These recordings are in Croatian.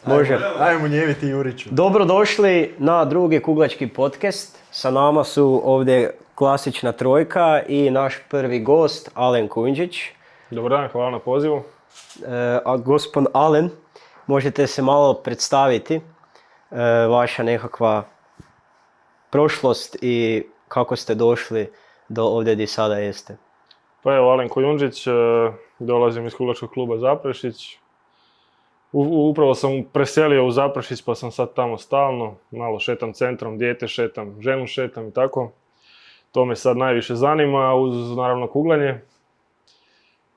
Može. Ajmo njeviti Juriću. Dobrodošli na drugi kuglački podcast. Sa nama su ovdje klasična trojka i naš prvi gost, Alen Kujundžić. Dobar dan, hvala na pozivu. A gospod Alen, možete se malo predstaviti, vaša nekakva prošlost i kako ste došli do ovdje gdje sada jeste. Pa evo, Alen Kujundžić, dolazim iz kuglačkog kluba Zaprešić. Upravo sam preselio u Zaprešić pa sam sad tamo stalno, malo šetam centrom, dijete šetam, ženu šetam i tako. To me sad najviše zanima, uz naravno kuglanje.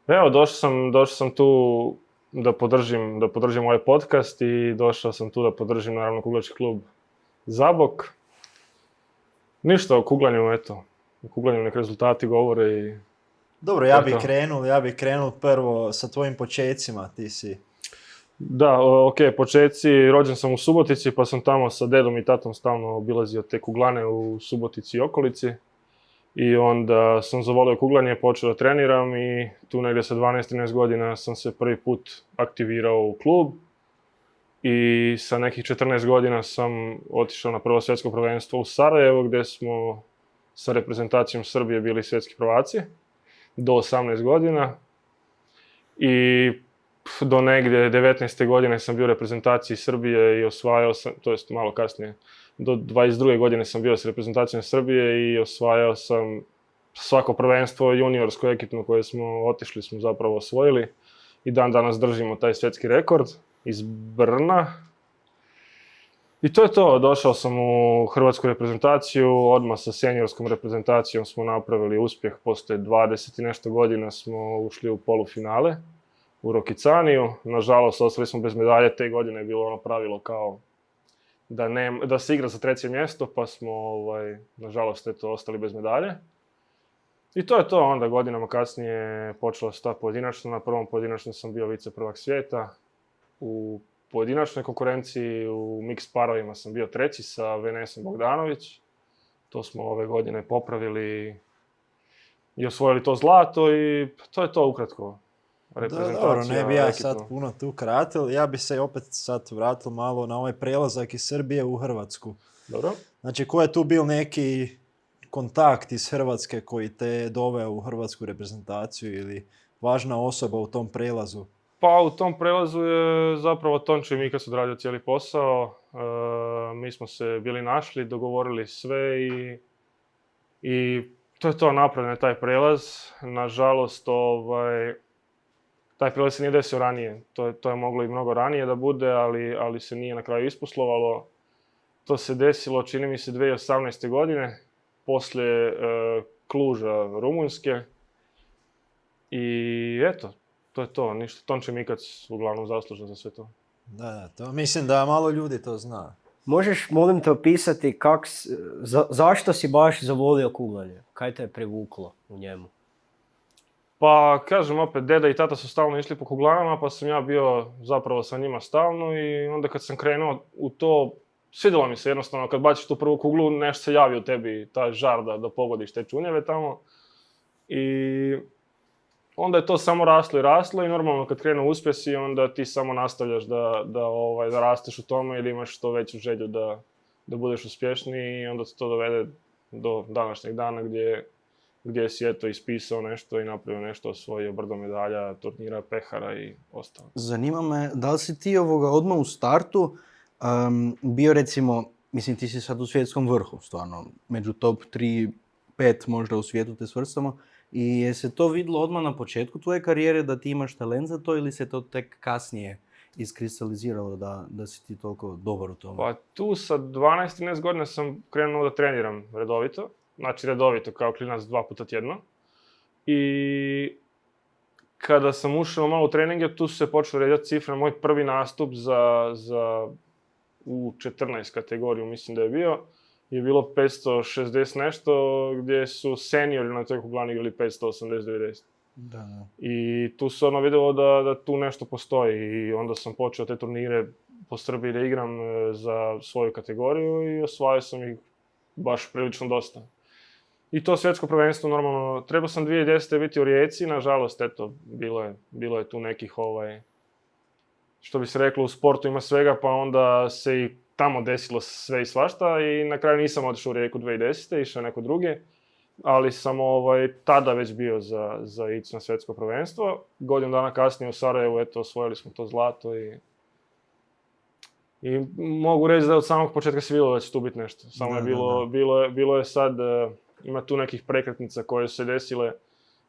Evo, došao sam tu da podržim ovaj podcast i došao sam tu da podržim naravno kuglački klub Zabok. Ništa o kuglanju, eto. O kuglanju nek rezultati govore i... Dobro, ja bih krenuo prvo sa tvojim počecima, ti si... Da, počeci, rođen sam u Subotici pa sam tamo sa dedom i tatom stalno obilazio te kuglane u Subotici i okolici. I onda sam zavolio kuglanje, počeo da treniram i tu negdje sa 12-13 godina sam se prvi put aktivirao u klub. I sa nekih 14 godina sam otišao na prvo svjetsko prvenstvo u Sarajevo gdje smo sa reprezentacijom Srbije bili svjetski prvaci do 18 godina. I do negdje 19. godine sam bio u reprezentaciji Srbije i osvajao sam, to jest malo kasnije, do 22. godine sam bio s reprezentacijom Srbije i osvajao sam svako prvenstvo juniorsko ekipno koje smo otišli smo zapravo osvojili. I dan danas držimo taj svjetski rekord iz Brna. I to je to, došao sam u hrvatsku reprezentaciju, odmah sa seniorskom reprezentacijom smo napravili uspjeh, poslije 20 i nešto godina smo ušli u polufinale u Rokicaniju. Nažalost, ostali smo bez medalje, te godine je bilo ono pravilo kao da se igra za treće mjesto, pa smo, nažalost, ostali bez medalje. I to je to, onda godinama kasnije počelo se ta pojedinačno. Na prvom pojedinačnom sam bio viceprvak svijeta. U pojedinačnoj konkurenciji u mix parovima sam bio treći sa Venesom Bogdanović. To smo ove godine popravili i osvojili to zlato i to je to ukratko. Dobro, ne bi ja sad puno tu kratil. Ja bi se opet sad vratio malo na ovaj prelazak iz Srbije u Hrvatsku. Dobro. Znači, ko je tu bil neki kontakt iz Hrvatske koji te doveo u hrvatsku reprezentaciju ili važna osoba u tom prelazu? Pa u tom prelazu je zapravo Tonči Mikas odradio cijeli posao. Mi smo se bili našli, dogovorili sve i to je to, napravljen je taj prelaz. Nažalost, taj prelaz se nije desio ranije. To je moglo i mnogo ranije da bude, ali se nije na kraju isposlovalo. To se desilo, čini mi se, 2018. godine, poslije Kluža Rumunjske. I eto, to je to, ništa. Tonči Mikac uglavnom zaslužan za sve to. Da, to mislim da malo ljudi to zna. Možeš, molim te, opisati zašto si baš zavolio kuglanje? Kaj te je privuklo u njemu? Pa, kažem opet, deda i tata su stalno išli po kuglanama, pa sam ja bio zapravo sa njima stalno i onda kad sam krenuo u to, svidjelo mi se jednostavno, kad baciš tu prvu kuglu, nešto se javi u tebi, taj žar da pogodiš te čunjeve tamo. I onda je to samo raslo i normalno kad krenu uspjesi, onda ti samo nastavljaš da rasteš u tome ili imaš što veću želju da budeš uspješniji i onda se to dovede do današnjeg dana gdje si eto ispisao nešto i napravio nešto, osvojio brdo medalja, turnira, pehara i ostalo. Zanima me, da li si ti odmah u startu bio recimo, mislim ti si sad u svjetskom vrhu, stvarno, među top 3, 5 možda u svijetu te svrstamo, i je se to vidjelo odmah na početku tvoje karijere da ti imaš talent za to ili se to tek kasnije iskristaliziralo da si ti toliko dobar u tome? Pa tu sa 12-13 godina sam krenuo da treniram redovito. Znači redovito kao klinac 2 puta tjedno. I kada sam ušao malo u treninge, tu su se počele ređati cifre. Moj prvi nastup za u 14 kategoriju, mislim da je bilo 560 nešto, gdje su seniori na toj kuglani igrali 580-90. Da. I tu se ono vidjelo da tu nešto postoji i onda sam počeo te turnire po Srbiji da igram za svoju kategoriju i osvajao sam ih baš prilično dosta. I to svjetsko prvenstvo, normalno, trebao sam 2010. biti u Rijeci, nažalost, eto, bilo je tu nekih što bi se reklo, u sportu ima svega, pa onda se i tamo desilo sve i svašta i na kraju nisam otišao u Rijeku 2010. Išao neko drugi, ali sam tada već bio za ići na svjetsko prvenstvo. Godinu dana kasnije u Sarajevu, eto, osvojili smo to zlato i mogu reći da je od samog početka se vidjelo da će tu biti nešto. Samo je bilo je sad, ima tu nekih prekretnica koje su se desile,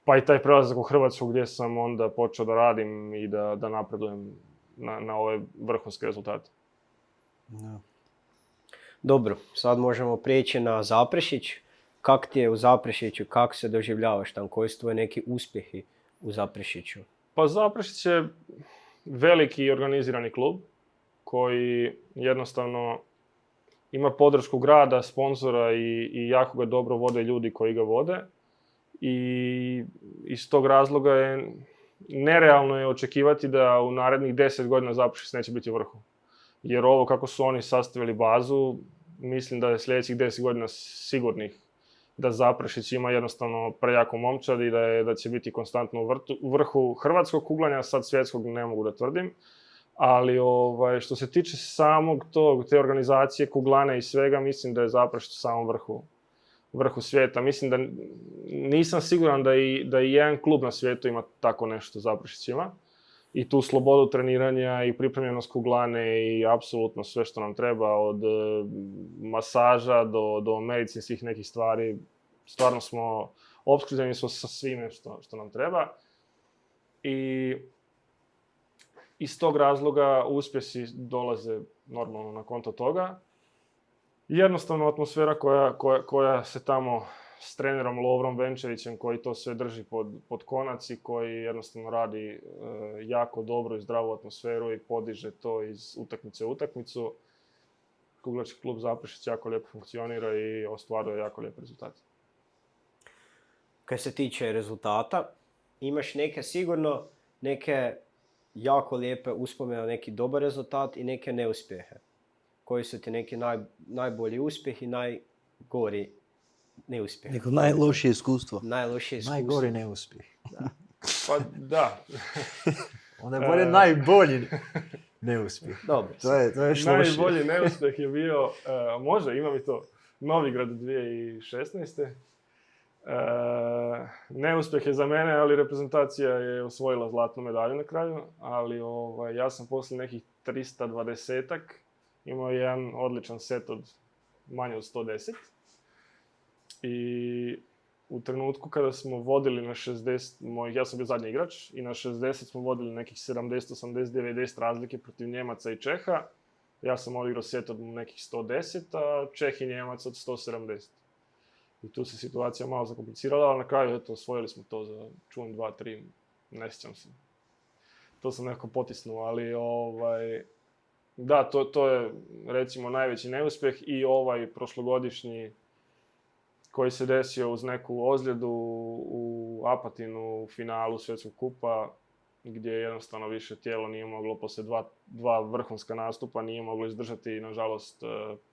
pa i taj prelazak u Hrvatsku gdje sam onda počeo da radim i da napredujem na ove vrhunske rezultate. Da. Dobro, sad možemo prijeći na Zaprešić. Kak ti je u Zaprešiću, kako se doživljavaš tam, koji su tvoji neki uspjehi u Zaprešiću? Pa Zaprešić je veliki i organizirani klub koji jednostavno ima podršku grada, sponzora i jako ga dobro vode ljudi koji ga vode. I iz tog razloga je nerealno je očekivati da u narednih 10 godina Zaprešić neće biti u vrhu. Jer ovo kako su oni sastavili bazu, mislim da je sljedećih 10 godina sigurnih da Zaprešić ima jednostavno prejaku momčad i da će biti konstantno u vrhu hrvatskog kuglanja, sad svjetskog ne mogu da tvrdim. Ali što se tiče samog te organizacije, kuglane i svega, mislim da je Zaprešić u samom vrhu svijeta. Mislim da nisam siguran da i jedan klub na svijetu ima tako nešto Zaprešić ima. I tu slobodu treniranja i pripremljenost kuglane i apsolutno sve što nam treba, od masaža do medicinskih nekih stvari. Stvarno smo opskrbljeni sa svime što nam treba. I iz tog razloga uspjesi dolaze normalno na konto toga. Jednostavno atmosfera koja se tamo s trenerom Lovrom Venčevićem koji to sve drži pod konac i koji jednostavno radi jako dobro i zdravu atmosferu i podiže to iz utakmice u utakmicu. Kuglački klub Zaprešić jako lijepo funkcionira i ostvaruje jako lijepe rezultate. Kad se tiče rezultata, imaš sigurno neke jako lijepe uspomene, neki dobar rezultat i neke neuspjehe. Koji su ti neki najbolji uspjeh i najgori neuspjeh? Neko najlošije iskustvo. Najlošije iskustvo. Najgori neuspjeh. Da. Pa da. Onda je bolje najbolji neuspjeh. Dobro. To je još lošije. Najbolji neuspjeh je bio, imam i to, Novigrad 2016. Neuspjeh je za mene, ali reprezentacija je osvojila zlatnu medalju na kraju, ali ja sam poslije nekih 320-ak imao jedan odličan set od manje od 110. I u trenutku kada smo vodili na 60, ja sam bio zadnji igrač, i na 60 smo vodili nekih 70, 80, 90 razlike protiv Njemaca i Čeha. Ja sam odigrao set od nekih 110, a Čeh i Njemac od 170. I tu se situacija malo zakomplicirala, ali na kraju osvojili smo to za čun 2-3, ne sjećam se. To sam nekako potisnuo, ali da, to je recimo najveći neuspjeh i prošlogodišnji koji se desio uz neku ozljedu u Apatinu u finalu Svjetskog kupa, gdje jednostavno više tijelo nije moglo, poslije dva vrhunska nastupa, nije moglo izdržati, nažalost,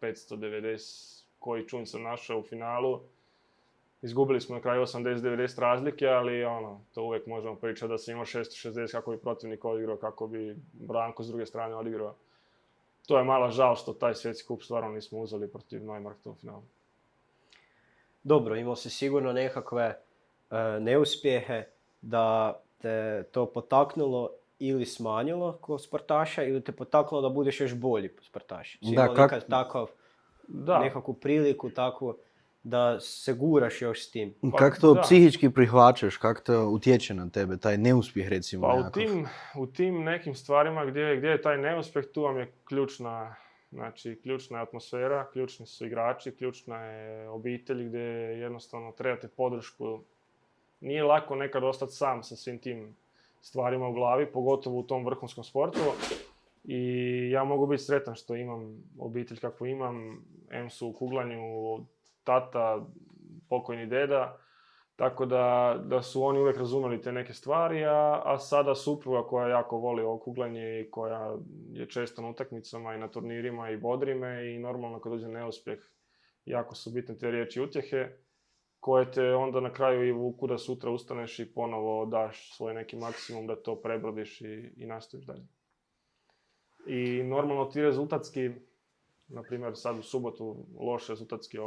590 koji čun sam našao u finalu. Izgubili smo na kraju 80-90 razlike, ali to uvijek možemo pričati da sam imao 660 kako bi protivnik odigrao, kako bi Branko s druge strane odigrao. To je mala žal što taj svjetski kup stvarno nismo uzeli protiv Neumarkta u finalu. Dobro, imao si sigurno nekakve neuspjehe da te to potaknulo ili smanjilo kao sportaša ili te potaknulo da budeš još bolji sportaš. Si imao nekad nekakvu priliku takvu da se guraš još s tim. Kako to psihički prihvaćaš, kako to utječe na tebe, taj neuspjeh recimo? Pa u tim nekim stvarima gdje je taj neuspjeh, tu vam je ključna je atmosfera, ključni su igrači, ključna je obitelj gdje jednostavno trebate podršku. Nije lako nekad ostati sam sa svim tim stvarima u glavi, pogotovo u tom vrhunskom sportu. I ja mogu biti sretan što imam obitelj kakvu imam, su u kuglanju, tata, pokojni deda, tako da su oni uvijek razumjeli te neke stvari, a sada supruga koja jako voli ovo kuglanje i koja je često na utakmicama i na turnirima i bodri me i normalno kad dođe neuspjeh, jako su bitne te riječi utjehe koje te onda na kraju i vuku da sutra ustaneš i ponovo daš svoj neki maksimum da to prebrodiš i nastaviš dalje. I normalno ti rezultatski, na primjer sad u subotu loš rezultatski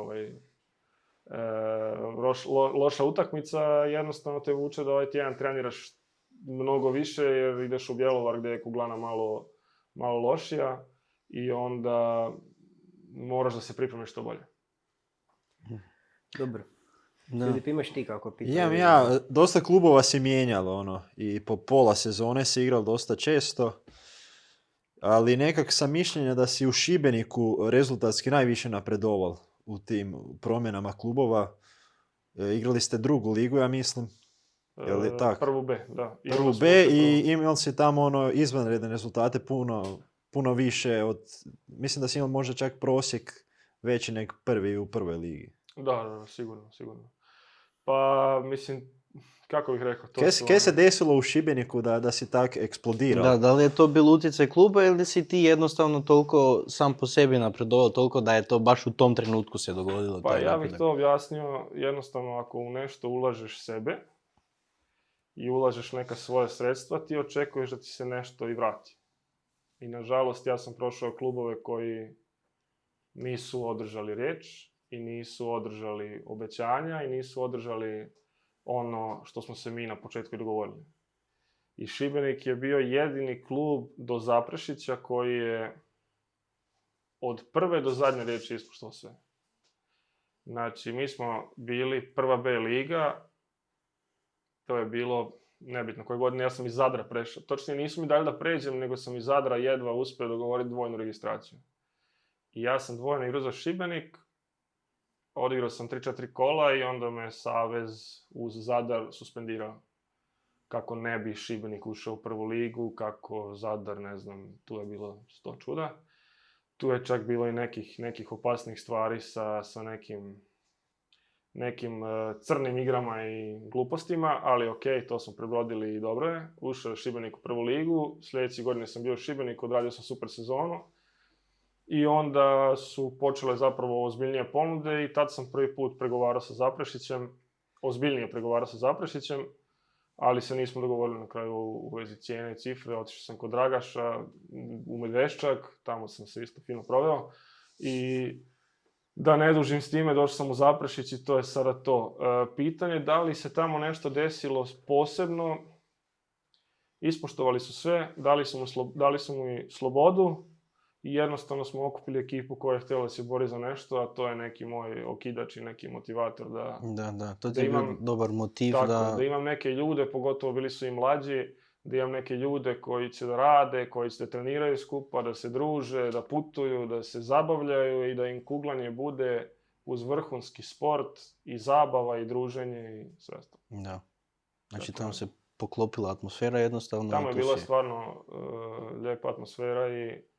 loša utakmica, jednostavno te vuče da ovaj tjedan treniraš mnogo više jer ideš u Bjelovar gdje je kuglana malo lošija i onda moraš da se pripremiš što bolje. Dobro. Da. Filip, imaš ti kako pitanje? Imam ja, dosta klubova se mijenjalo, i po pola sezone se igralo dosta često, ali nekak sam mišljenja da si u Šibeniku rezultatski najviše napredoval u tim promjenama klubova. Igrali ste drugu ligu, ja mislim. Je li tak? Prvu B, da. Prvu B i imali si tamo izvanredne rezultate puno više od... Mislim da si imao možda čak prosjek veći nek prvi u prvoj ligi. Da, sigurno. Pa, mislim, kako bih rekao... Kaj se desilo u Šibeniku da si tak eksplodirao? Da li je to bil utjecaj kluba ili si ti jednostavno toliko sam po sebi napredovao, toliko da je to baš u tom trenutku se dogodilo? Pa ja bih to objasnio, jednostavno ako u nešto ulažeš sebe i ulažeš neka svoja sredstva, ti očekuješ da ti se nešto i vrati. I nažalost ja sam prošao klubove koji nisu održali riječ i nisu održali obećanja i nisu održali ono što smo se mi na početku dogovorili. I Šibenik je bio jedini klub do Zaprešića koji je od prve do zadnje riječi ispoštovao sve. Znači, mi smo bili prva B liga, to je bilo nebitno koje godine, ja sam iz Zadra prešao. Točnije, nisu mi dali da pređem, nego sam iz Zadra jedva uspio dogovoriti dvojnu registraciju. I ja sam dvojno igrao za Šibenik, odigrao sam 3-4 kola i onda me Savez uz Zadar suspendirao. Kako ne bi Šibenik ušao u prvu ligu, kako Zadar, ne znam, tu je bilo 100 čuda. Tu je čak bilo i nekih opasnih stvari sa nekim crnim igrama i glupostima, ali ok, to smo prebrodili i dobro je. Ušao je Šibenik u prvu ligu, sljedeći godine sam bio u Šibeniku, odradio sam super sezonu. I onda su počele zapravo ozbiljnije ponude i tad sam prvi put pregovarao sa Zaprešićem, ozbiljnije pregovarao sa Zaprešićem, ali se nismo dogovorili na kraju u vezi cijene i cifre. Otišao sam kod Dragaša u Medveščak, tamo sam se isto fino proveo. I da ne dužim s time, došao sam u Zaprešić i to je sada to. Pitanje da li se tamo nešto desilo posebno, ispoštovali su sve, dali su mu i slobodu. I jednostavno smo okupili ekipu koja je htjela da se bori za nešto, a to je neki moj okidač i neki motivator Da, to ti je bio dobar motiv da imam neke ljude, pogotovo bili su i mlađi, da imam neke ljude koji će da rade, koji će da treniraju skupa, da se druže, da putuju, da se zabavljaju i da im kuglanje bude uz vrhunski sport i zabava i druženje i sve to. Da. Znači tamo se poklopila atmosfera jednostavno. Tamo je bila stvarno lijepa atmosfera i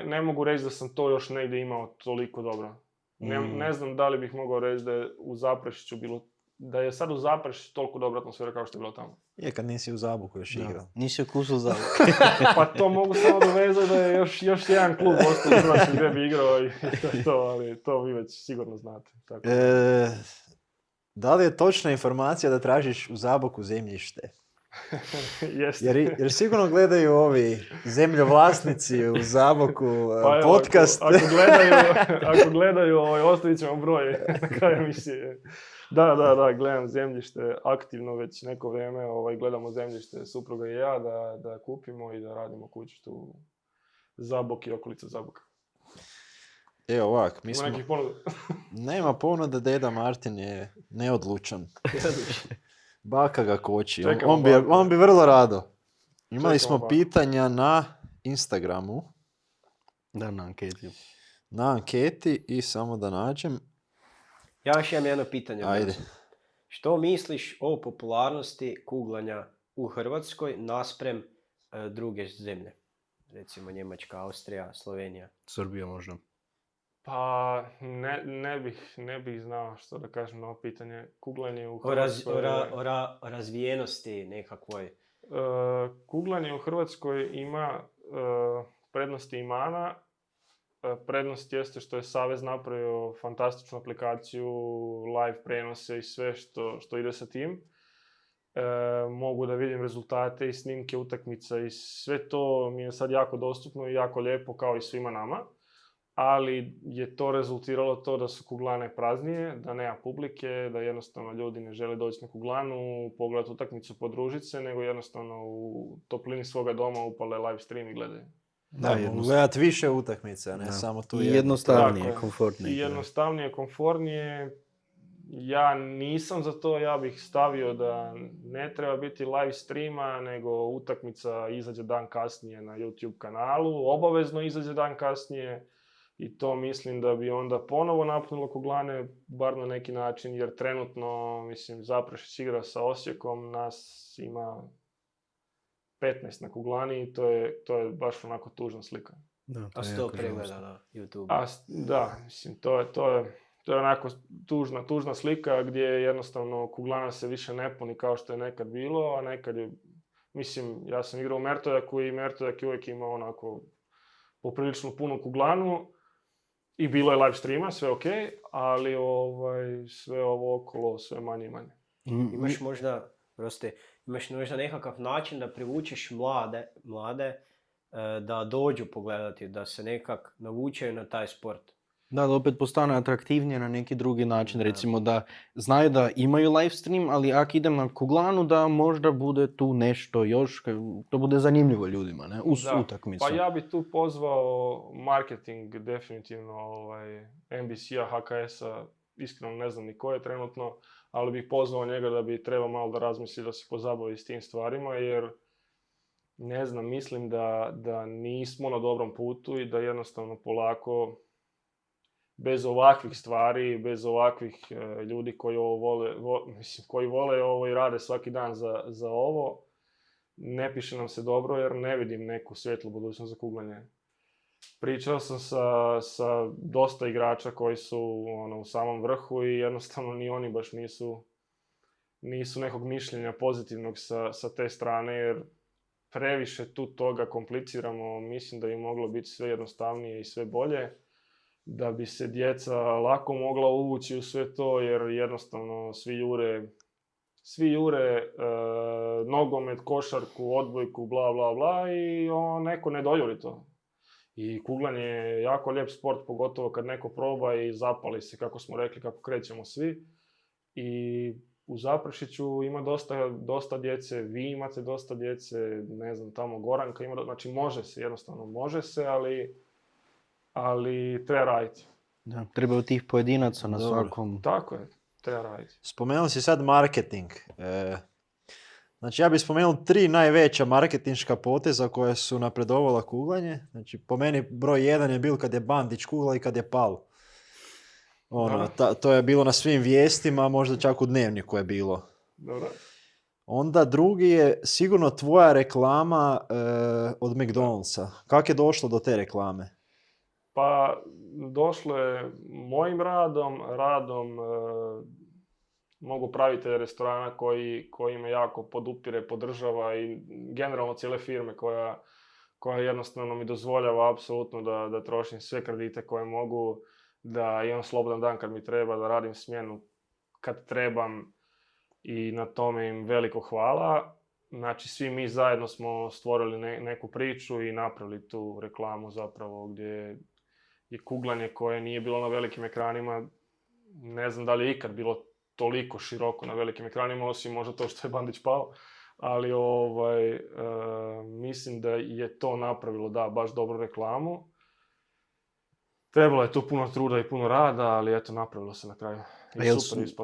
ne mogu reći da sam to još negdje imao toliko dobro. Ne znam da li bih mogao reći da je u Zaprešiću bilo, da je sad u Zaprešiću toliko dobra atmosfera kao što je bilo tamo. Je kad nisi u Zaboku još igrao. Nisi okusio Zabok. Pa to mogu samo dovezati da je još jedan klub ostao u Hrvatskoj gdje bi igrao i to, ali to vi već sigurno znate. Tako. Da li je točna informacija da tražiš u Zaboku zemljište? Jer sigurno gledaju ovi zemljovlasnici u Zaboku podcast. Ako gledaju ostavit ćemo broj na kraju emisije. Da, gledam zemljište aktivno već neko vrijeme. Gledamo zemljište supruga i ja da kupimo i da radimo kuću tu Zabok i okolica Zaboka. Evo ovak, Ima nekih ponuda? Nema ponuda, deda Martin je neodlučan. Baka ga koči, on bi vrlo rado. Imali smo pitanja na Instagramu. Da, na anketi. Na anketi i samo da nađem. Ja još imam jedno pitanje. Ajde. Što misliš o popularnosti kuglanja u Hrvatskoj naspram druge zemlje? Recimo Njemačka, Austrija, Slovenija. Srbija možda. Pa ne bih znao što da kažem na ovo pitanje. Kuglanje u Hrvatskoj... O razvijenosti nekakvoj. Kuglanje u Hrvatskoj ima prednosti i mana. Prednost jeste što je Savez napravio fantastičnu aplikaciju, live prenose i sve što ide sa tim. mogu da vidim rezultate i snimke utakmica i sve to mi je sad jako dostupno i jako lijepo kao i svima nama. Ali je to rezultiralo to da su kuglane praznije, da nema publike, da jednostavno ljudi ne žele doći na kuglanu, pogledati utakmicu, podružiti se, nego jednostavno u toplini svoga doma upale live stream i gledaju. Da, mogu gledati više utakmice, a ne samo tu I jednu. jednostavnije, Tako je. komfortnije. I jednostavnije, komfortnije. Ja nisam za to, ja bih stavio da ne treba biti live streama, nego utakmica izađe dan kasnije na YouTube kanalu, obavezno izađe dan kasnije. I to mislim da bi onda ponovo napunilo kuglane, bar na neki način, jer trenutno, mislim, Zaprešić igra sa Osijekom, nas ima 15 na kuglani i to je baš onako tužna slika. Da, to A je 100 jako pregleda žalosno. na YouTube. Da, mislim, to je onako tužna slika gdje jednostavno kuglana se više ne puni kao što je nekad bilo, a nekad je, mislim, ja sam igrao u Mertojaku i Mertojak je uvijek imao onako poprilično punu kuglanu i bilo je live streama, sve ok, ali sve ovo okolo, sve manje i manje. Imaš možda nekakav način da privučeš mlade da dođu pogledati, da se nekak navučaju na taj sport. Da opet postane atraktivnije na neki drugi način, recimo da znaju da imaju live stream, ali ako idem na kuglanu da možda bude tu nešto još, to bude zanimljivo ljudima, ne, uz utakmicu. Pa ja bi tu pozvao marketing definitivno NBC-a, HKS-a, iskreno ne znam ni ko je trenutno, ali bih pozvao njega da bi trebao malo da razmisli da se pozabavi s tim stvarima, jer ne znam, mislim da nismo na dobrom putu i da jednostavno polako bez ovakvih stvari, bez ovakvih ljudi koji ovo vole ovo i rade svaki dan za ovo, ne piše nam se dobro jer ne vidim neku svijetlu budućnost za kuglanje. Pričao sam sa dosta igrača koji su u samom vrhu i jednostavno ni oni baš nisu nekog mišljenja pozitivnog sa te strane, jer previše tu toga kompliciramo, mislim da bi moglo biti sve jednostavnije i sve bolje, da bi se djeca lako mogla uvući u sve to, jer jednostavno svi jure nogomet, košarku, odbojku, bla bla bla i neko ne dojuri to. I kuglanje je jako lijep sport, pogotovo kad neko proba i zapali se, kako smo rekli, kako krećemo svi. I u Zaprešiću ima dosta djece, vi imate dosta djece, ne znam, tamo Goranka ima, znači jednostavno može se, ali treba raditi. Da, treba tih pojedinaca na svakom. Tako je, treba raditi. Spomenuli si sad marketing. Znači ja bih spomenuo 3 najveća marketinška poteza koje su napredovala kuglanje. Znači po meni broj 1 je bil kad je Bandić kugla i kad je pal. To je bilo na svim vijestima, možda čak u Dnevniku je bilo. Dobro. Onda drugi je sigurno tvoja reklama od McDonald'sa. Kako je došlo do te reklame? Pa došlo je mojim radom mogu pravitelja restorana koji me jako podupire, podržava i generalno cijele firme koja jednostavno mi dozvoljava apsolutno da trošim sve kredite koje mogu, da imam slobodan dan kad mi treba, da radim smjenu kad trebam i na tome im veliko hvala. Znači svi mi zajedno smo stvorili neku priču i napravili tu reklamu zapravo gdje je kuglanje koje nije bilo na velikim ekranima, ne znam da li je ikad bilo toliko široko na velikim ekranima, osim možda to što je Bandić pao, ali mislim da je to napravilo, baš dobru reklamu. Trebalo je tu puno truda i puno rada, ali eto, napravilo se na kraju.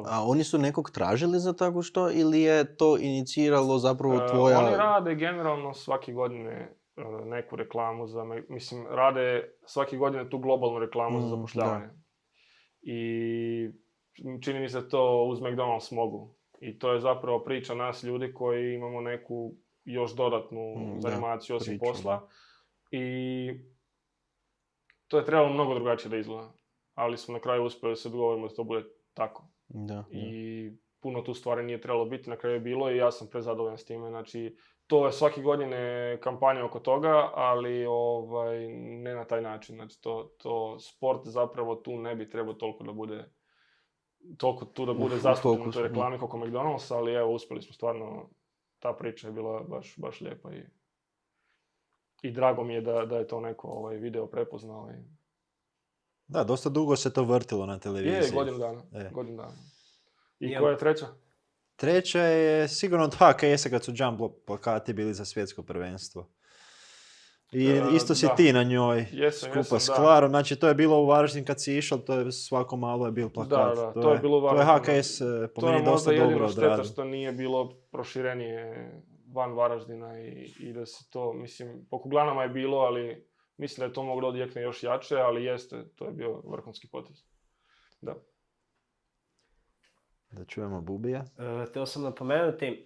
A oni su nekog tražili za tako što ili je to iniciralo zapravo tvoja... Oni rade generalno svake godine neku reklamu rade svake godine tu globalnu reklamu za zapošljavanje. Da. I čini mi se to uz McDonald's mogu. I to je zapravo priča nas ljudi koji imamo neku još dodatnu zanimaciju osim posla. I to je trebalo mnogo drugačije da izgleda. Ali smo na kraju uspjeli se dogovorimo da to bude tako. Da. I puno tu stvari nije trebalo biti, na kraju je bilo i ja sam prezadovoljan s time. Znači, to je svake godine kampanja oko toga, ali ne na taj način. Znači, to sport zapravo tu ne bi trebao toliko da bude toliko tu da bude U zastupljen u fokusu, toj reklami kako McDonald's, ali evo, uspjeli smo stvarno, ta priča je bila baš lijepa i drago mi je da je to neko video prepoznao. Da, dosta dugo se to vrtilo na televiziji. Je, godinu dana. I Imam- koja je treća? Treća je sigurno od HKS-a kad su jump plakati bili za svjetsko prvenstvo. I isto si da. ti na njoj Jesam, skupa s da. Klarom. Znači, to je bilo u Varaždin kad si išao, to je svako malo je bil plakat. Da, to je bilo u To je Varaždinu. HKS po To je meni dosta možda dobro jedino šteta odradio. što nije bilo proširenije van Varaždina i da se to, mislim, po Kuglanama je bilo, ali mislim da je to moglo odjekne još jače, ali jeste, to je bio vrhunski potez. Da. Da čujemo Bubija. Htio sam napomenuti,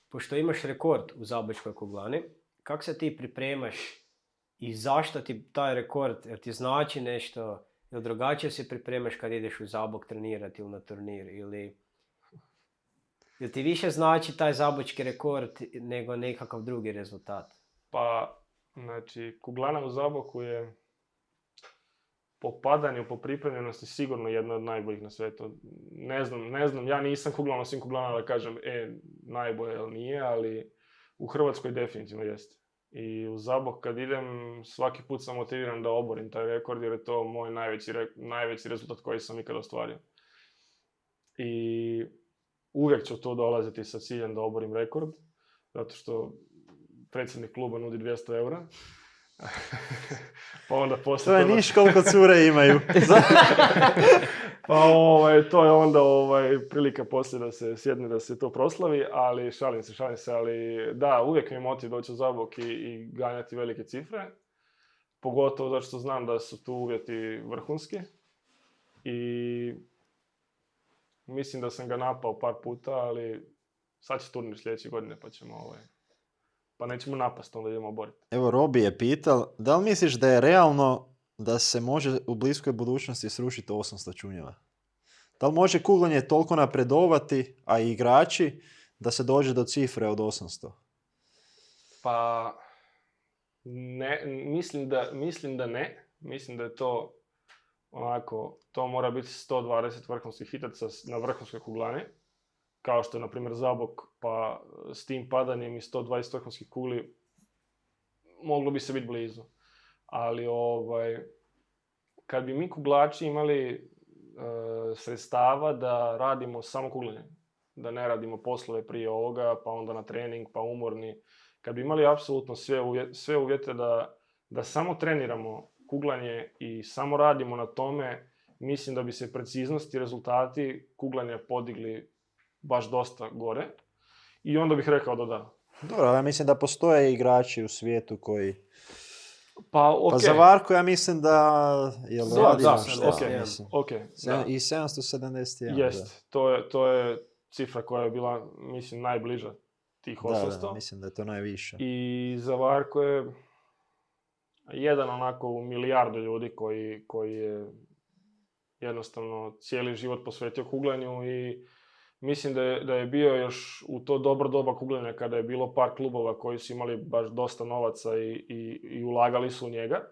pošto imaš rekord u Zabočkoj kuglani, kako se ti pripremaš i zašto ti taj rekord, jer ti znači nešto, ili drugačije se pripremaš kad ideš u Zabok trenirati ili na turnir, ili ti više znači taj zabočki rekord nego nekakav drugi rezultat? Pa, znači, Kuglana u Zaboku je po padanju, po pripremljenosti sigurno jedna od najboljih na svijetu. Ne znam, ja nisam kuglao na svim kuglanama da kažem, najbolje ili nije, ali u Hrvatskoj definitivno jeste. I u Zabok kad idem, svaki put sam motiviran da oborim taj rekord, jer je to moj najveći rezultat koji sam ikad ostvario. I uvijek ću tu dolaziti sa ciljem da oborim rekord, zato što predsjednik kluba nudi 200 eura. Pa onda poslije To je toga- niš koliko cure imaju. Pa to je onda prilika poslije da se sjedne, da se to proslavi, ali šalim se, ali da, uvijek mi je motiv doći u Zabok i ganjati velike cifre, pogotovo zato što znam da su tu uvjeti vrhunski i mislim da sam ga napao par puta, ali sad će turnir sljedeće godine pa ćemo pa nećemo napast, onda idemo boriti. Evo, Robi je pital, da li misliš da je realno da se može u bliskoj budućnosti srušiti 800 čunjeva? Da li može kuglanje toliko napredovati, a i igrači, da se dođe do cifre od 800? Pa, ne, mislim da ne. Mislim da je to onako, to mora biti 120 vrhunskih hitaca na vrhunskoj kuglani, kao što je, na primjer, Zabok, pa s tim padanjem i 120 vrhunskih kugli moglo bi se biti blizu. Ali kad bi mi kuglači imali sredstava da radimo samo kuglanje, da ne radimo poslove prije ovoga, pa onda na trening, pa umorni, kad bi imali apsolutno sve uvjete da samo treniramo kuglanje i samo radimo na tome, mislim da bi se preciznost i rezultati kuglanja podigli baš dosta gore. I onda bih rekao da. Dobro, ja mislim da postoje igrači u svijetu koji... Pa, okej. Pa za Varku ja mislim da... Jel Da, radi da, nešto? okej. Mislim. Da. I 771. Jest, to je cifra koja je bila, mislim, najbliža tih 800. Da, mislim da je to najviše. I za Varko je jedan onako u milijardu ljudi koji je jednostavno cijeli život posvetio kuglanju i mislim da je bio još u to dobro doba kuglanja kada je bilo par klubova koji su imali baš dosta novaca i ulagali su u njega.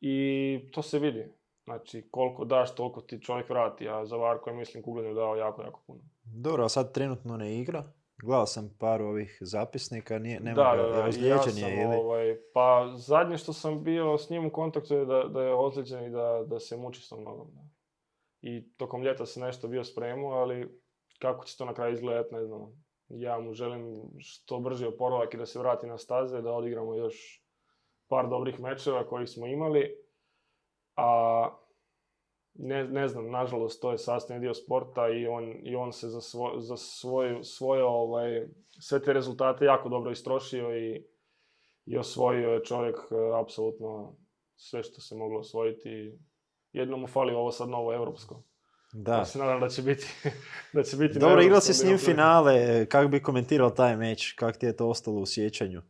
I to se vidi. Znači, koliko daš, toliko ti čovjek vrati, a za Varko je, mislim, kuglanju dao jako, jako puno. Dobro, a sad trenutno ne igra. Gledao sam par ovih zapisnika, nema Da, ga, ozlijeđen je ili... Pa zadnje što sam bio s njim u kontaktu je da je ozlijeđen i da se muči s tom nogom. Da. I tokom ljeta se nešto bio spremao, ali kako će to na kraju izgledati, ne znam. Ja mu želim što brži oporavak i da se vrati na staze, da odigramo još par dobrih mečeva kojih smo imali. A ne znam, nažalost, to je sastavni dio sporta i on se za svoje sve te rezultate jako dobro istrošio i osvojio je čovjek apsolutno sve što se moglo osvojiti. Jedno mu fali ovo sad novo europsko. Da. Ja se nadam da će biti Dobro, igrao si s njim finale, kako bi komentirao taj meč, kako ti je to ostalo u sjećanju?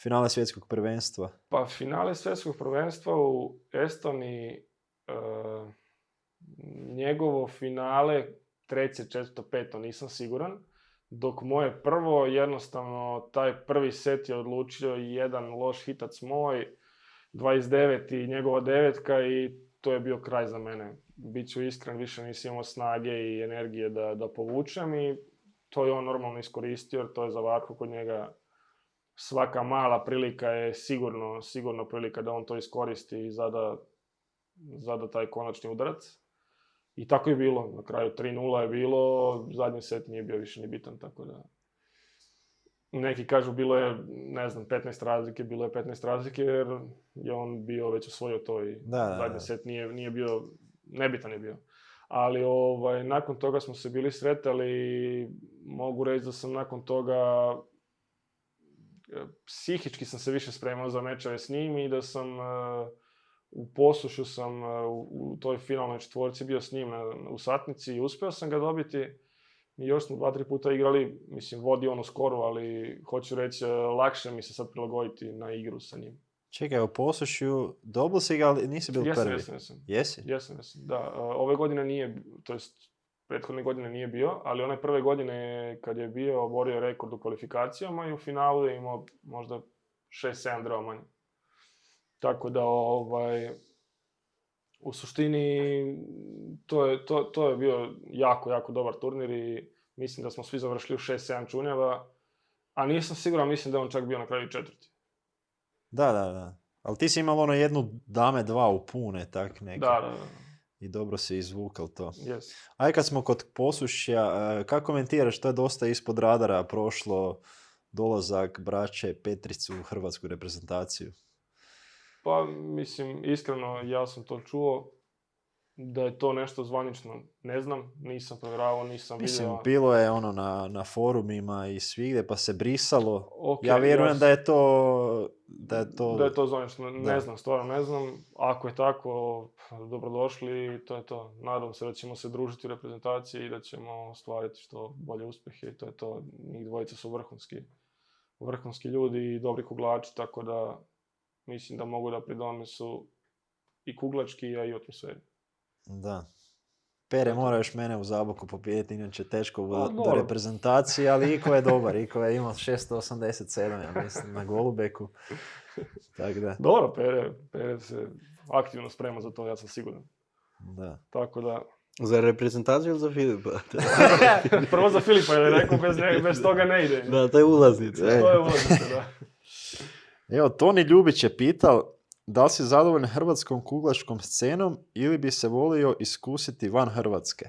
Finale svjetskog prvenstva. Pa finale svjetskog prvenstva u Estoniji, njegovo finale, 3., 4., 5. nisam siguran, dok moje prvo, jednostavno, taj prvi set je odlučio jedan loš hitac moj, 29 i njegova 9 i to je bio kraj za mene. Biću iskren, više nisam imao snage i energije da povučem i to je on normalno iskoristio, jer to je za Varku kod njega svaka mala prilika je sigurno prilika da on to iskoristi i zada taj konačni udarac. I tako je bilo, na kraju 3:0 je bilo, zadnji set nije bio više ni bitan, tako da... Neki kažu bilo je, ne znam, 15 razlike, bilo je 15 razlike jer je on bio već osvojio to i zadnji set nije bio, nebitan je bio. Ali nakon toga smo se bili sretali i mogu reći da sam nakon toga psihički sam se više spremao za mečeve s njim i da sam u Posušju sam u toj finalnoj četvorci bio s njim u satnici i uspio sam ga dobiti. I još smo 2-3 puta igrali, mislim, vodi on u skoru, ali hoću reći, lakše mi se sad prilagoditi na igru sa njim. Čekaj, u Posušju dobili si ga, ali nisi bil prvi? Jesam. Jesi? Jesam, da. Ove godine nije, to jest prethodne godine nije bio, ali one prve godine kad je bio, oborio je rekord u kvalifikacijama i u finalu je imao možda 6-7 drva manje. Tako da, u suštini, to je bio jako dobar turnir i mislim da smo svi završili u 6-7 čunjeva, a nisam siguran, mislim da je on čak bio na kraju četvrti. Da. Ali ti si imao jednu dame 2 u pune, tak neke. Da. I dobro si izvukal to. Yes. Aj kad smo kod Posušja, kako komentiraš, to je dosta ispod radara prošlo dolazak braće Petricu u hrvatsku reprezentaciju? Pa, mislim, iskreno, ja sam to čuo, da je to nešto zvanično, ne znam, nisam provjeravao, nisam vidio. Mislim, bilo je na forumima i svigdje, pa se brisalo. Ja vjerujem da je to... Da je to zvanično, ne znam, stvarno ne znam. Ako je tako, dobrodošli, to je to. Nadam se da ćemo se družiti u reprezentaciji i da ćemo ostvariti što bolje uspjehe i to je to. Njih dvojica su vrhunski ljudi i dobri kuglači, tako da mislim da mogu da pridonesu i kuglački, a i atmosferi. Da. Pere mora još mene u Zaboku pobijediti, inače teško do reprezentacije, ali Iko je dobar. Iko je imao 687, ja mislim, na Golubeku. Tak da. Dobro, Pere se aktivno sprema za to, ja sam siguran. Da. Tako da... Za reprezentaciju ili za Filipa? Prvo za Filipa, jer je rekao bez toga ne ide. Da, to je ulaznica. To je ulaznica, da. Evo, Toni Ljubić je pitao da li si zadovoljan hrvatskom kuglačkom scenom ili bi se volio iskusiti van Hrvatske?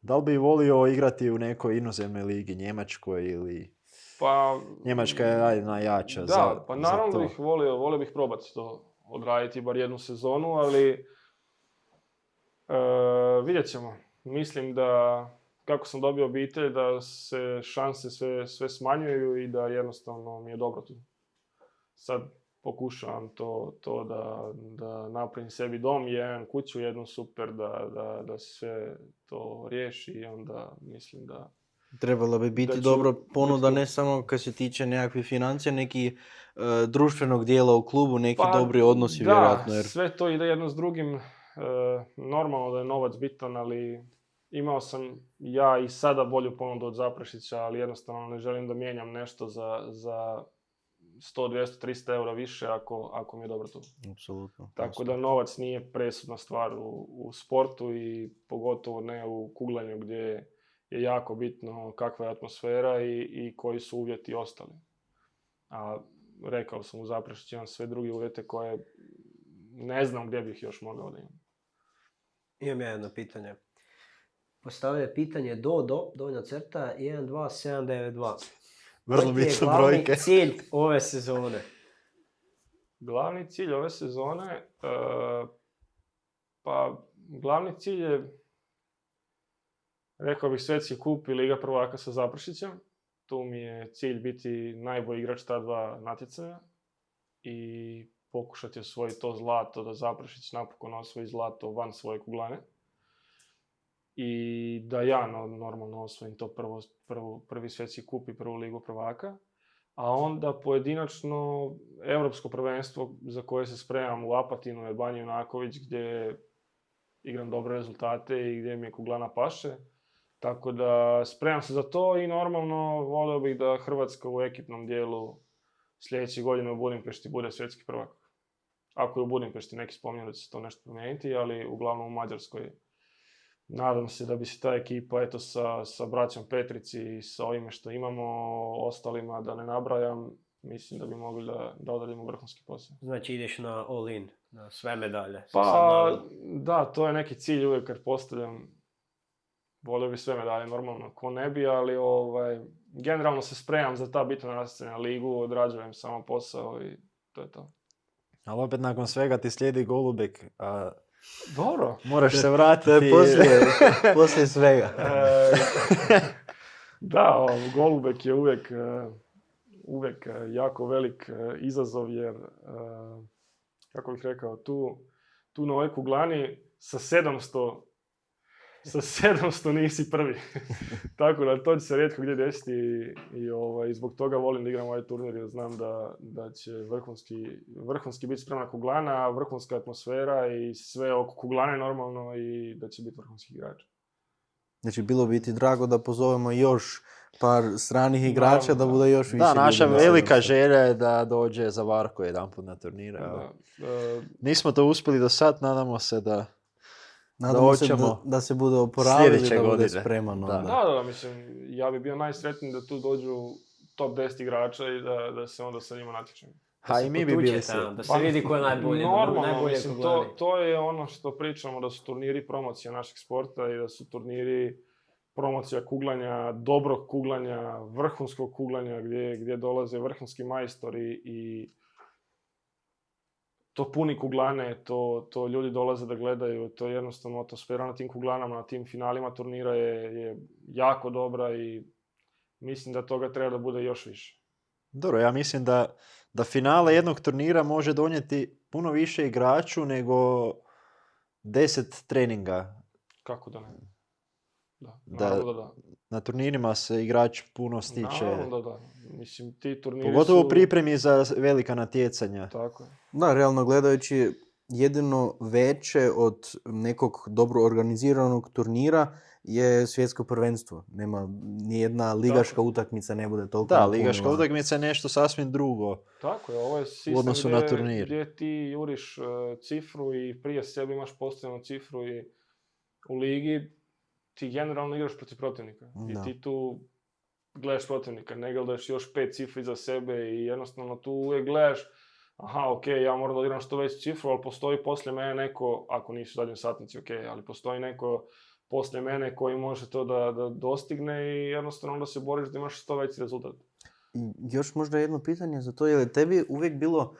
Da li bi volio igrati u nekoj inozemnoj ligi, Njemačkoj ili... Pa... Njemačka je najjača za to. Da, pa naravno bih volio bih probati to odraditi bar jednu sezonu, ali vidjet ćemo. Mislim da, kako sam dobio obitelj, da se šanse sve smanjuju i da jednostavno mi je dobro tu. Sad pokušavam to da napravim sebi dom, kuću jednu super, da sve to riješi i onda mislim da... Trebalo bi biti dobro ponuda, ne samo kad se tiče nekakvih financija, neki društvenog dijela u klubu, neki dobri odnosi vjerojatno. Da, sve to ide jedno s drugim. Normalno da je novac bitan, ali imao sam ja i sada bolju ponudu od Zaprešića, ali jednostavno ne želim da mijenjam nešto za 100, 200, 300 eura više ako mi je dobro tu. Apsolutno. Tako da novac nije presudna stvar u sportu i pogotovo ne u kuglanju gdje je jako bitno kakva je atmosfera i koji su uvjeti ostali. A rekao sam, u Zaprešiću imam sve druge uvjete koje ne znam gdje bih još mogao da imam. Imam ja jedno pitanje. Postavio je pitanje donja crta 12792. Vrlo bitno brojke. Koji ti je glavni cilj ove sezone? Glavni cilj ove sezone? Pa, glavni cilj je, rekao bih, Svjetski kup i Liga prvaka sa Zaprešićem. Tu mi je cilj biti najbolji igrač ta dva natjecanja i pokušati osvojiti to zlato, da Zaprešić napokon osvoji zlato van svoje kuglane. I da ja normalno osvojim to prvi svjetski kup i prvu ligu prvaka. A onda pojedinačno Europsko prvenstvo za koje se spremam u Apatinu je Banji Junaković, gdje igram dobre rezultate i gdje mi je kuglana paše. Tako da spremam se za to i normalno volio bih da Hrvatska u ekipnom dijelu sljedeće godine u Budimpešti bude svjetski prvak. ako je u Budimpešti neki spominjali da će se to nešto promijeniti, ali uglavnom u Mađarskoj. Nadam se da bi se ta ekipa, eto, sa braćom Petrici i sa ovime što imamo, ostalima da ne nabrajam, mislim da bi mogli da odradimo vrhunski posao. Znači ideš na all in, na sve medalje. Pa, da, to je neki cilj uvijek kad postavljam. Volio bi sve medalje, normalno, ko ne bi, ali generalno se spremam za ta bitna natjecanja na ligu, odrađujem samo posao i to je to. Ali opet nakon svega ti slijedi Golubek, a Dobro. moraš se vratiti. To je poslije svega. Da, Golubek je uvijek jako velik izazov jer, kako bih rekao, tu na ovoj kuglani sa 700 nisi prvi. Tako da to će se rijetko gdje desiti i zbog toga volim da igram ovaj turnir jer znam da će vrhunski biti spremna kuglana, vrhunska atmosfera i sve oko kuglane normalno i da će biti vrhunski igrač. Znači, bilo bi ti drago da pozovemo još par stranih igrača da bude još više. Da, naša ljudi na velika 700. želja je da dođe Zavarko jedanput na turnir. Nismo to uspjeli do sad, nadamo se da Nadamo se da se bude oporavili, sljedeće da bude godine. spreman. Da. onda. Da, mislim, ja bi bio najsretniji da tu dođu top 10 igrača i da se onda sa njima natječemo. Ha, i mi bi bili Da se vidi ko je najbolji. Normalno, najbolje mislim, kuglani. to je ono što pričamo, da su turniri promocija našeg sporta i da su turniri promocija kuglanja, dobrog kuglanja, vrhunskog kuglanja gdje dolaze vrhunski majstori i to puni kuglane, to ljudi dolaze da gledaju, to je jednostavno atmosfera na tim kuglanama, na tim finalima turnira je jako dobra i mislim da toga treba da bude još više. Dobro, ja mislim da finale jednog turnira može donijeti puno više igraču nego 10 treninga. Kako da ne? Da, Da. naravno da. Na turnirima se igrač puno stiče. Naravno da. Mislim, ti turniri Pogotovo su... u pripremi za velika natjecanja. Tako je. Da, realno gledajući, jedino veće od nekog dobro organiziranog turnira je svjetsko prvenstvo. Nema nijedna ligaška utakmica ne bude toliko Da, napunjena. ligaška utakmica je nešto sasvim drugo. Tako je, ovo je U sistem odnosu na turnir. gdje ti juriš cifru i prije sebe imaš postavljenu cifru i u ligi ti generalno igraš protiv protivnika. Da. I ti tu gledaš protivnika, ne gledaš još 5 cifri za sebe i jednostavno tu uvijek gledaš aha, ok, ja moram da odigram što veću cifru, ali postoji poslije mene neko, ako nisu zadnji satnici, ok, ali postoji neko poslije mene koji može to da dostigne i jednostavno onda se boriš da imaš što veći rezultat. I još možda jedno pitanje za to, je li tebi uvijek bilo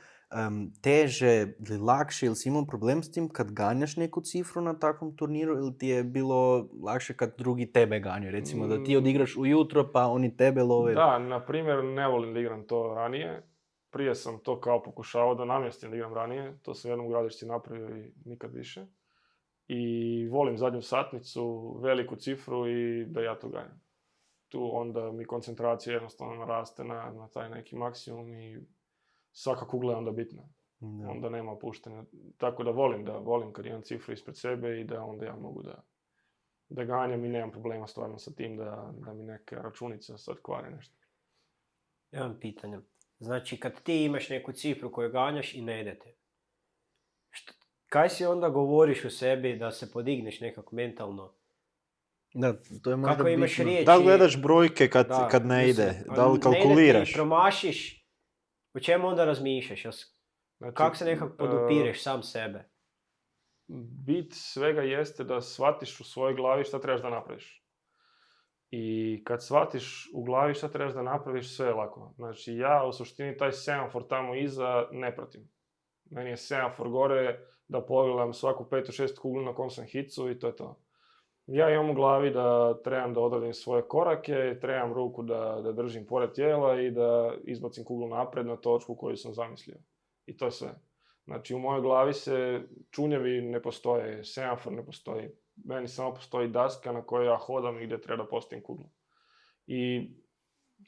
teže ili lakše, ili si imao problem s tim kad ganjaš neku cifru na takvom turniru, ili ti je bilo lakše kad drugi tebe ganjaju? Recimo da ti odigraš ujutro pa oni tebe love. Da, na primjer, ne volim da igram to ranije. Prije sam to kao pokušavao da namjestim da igram ranije. To sam jednom u Gradišci napravio i nikad više. I volim zadnju satnicu, veliku cifru i da ja to ganjam. Tu onda mi koncentracija jednostavno naraste na taj neki maksimum i svaka kugla je onda bitna. Da. Onda nema opuštanja. Tako da volim kad imam cifru ispred sebe i da onda ja mogu da ganjam i nemam problema stvarno sa tim da mi neka računica sad kvare nešto. Imam pitanje. Znači, kad ti imaš neku cifru koju ganjaš i ne idete, kaj si onda govoriš u sebi da se podigneš nekako mentalno? Da, to je možda Kako imaš bitno. riječi? Da li gledaš brojke Da, kad ne mislim, ide? Da li kalkuliraš? Ne ide ti, promašiš, o čemu onda razmišljaš? Znači, Kako se nekako podupireš sam sebe? Bit svega jeste da shvatiš u svojoj glavi šta trebaš da napraviš. I kad shvatiš u glavi šta trebaš da napraviš, sve je lako. Znači, ja u suštini taj semafor tamo iza ne pratim. Meni je semafor gore da pogledam svaku 5-6 kuglu na kom sam hicu i to je to. Ja imam u glavi da trebam da odradim svoje korake, trebam ruku da držim pored tijela i da izbacim kuglu napred na točku koju sam zamislio. I to je sve. Znači, u mojoj glavi se čunjevi ne postoje, semafor ne postoji. Meni samo postoji daska na kojoj ja hodam i gdje treba da postavim kuglu. I,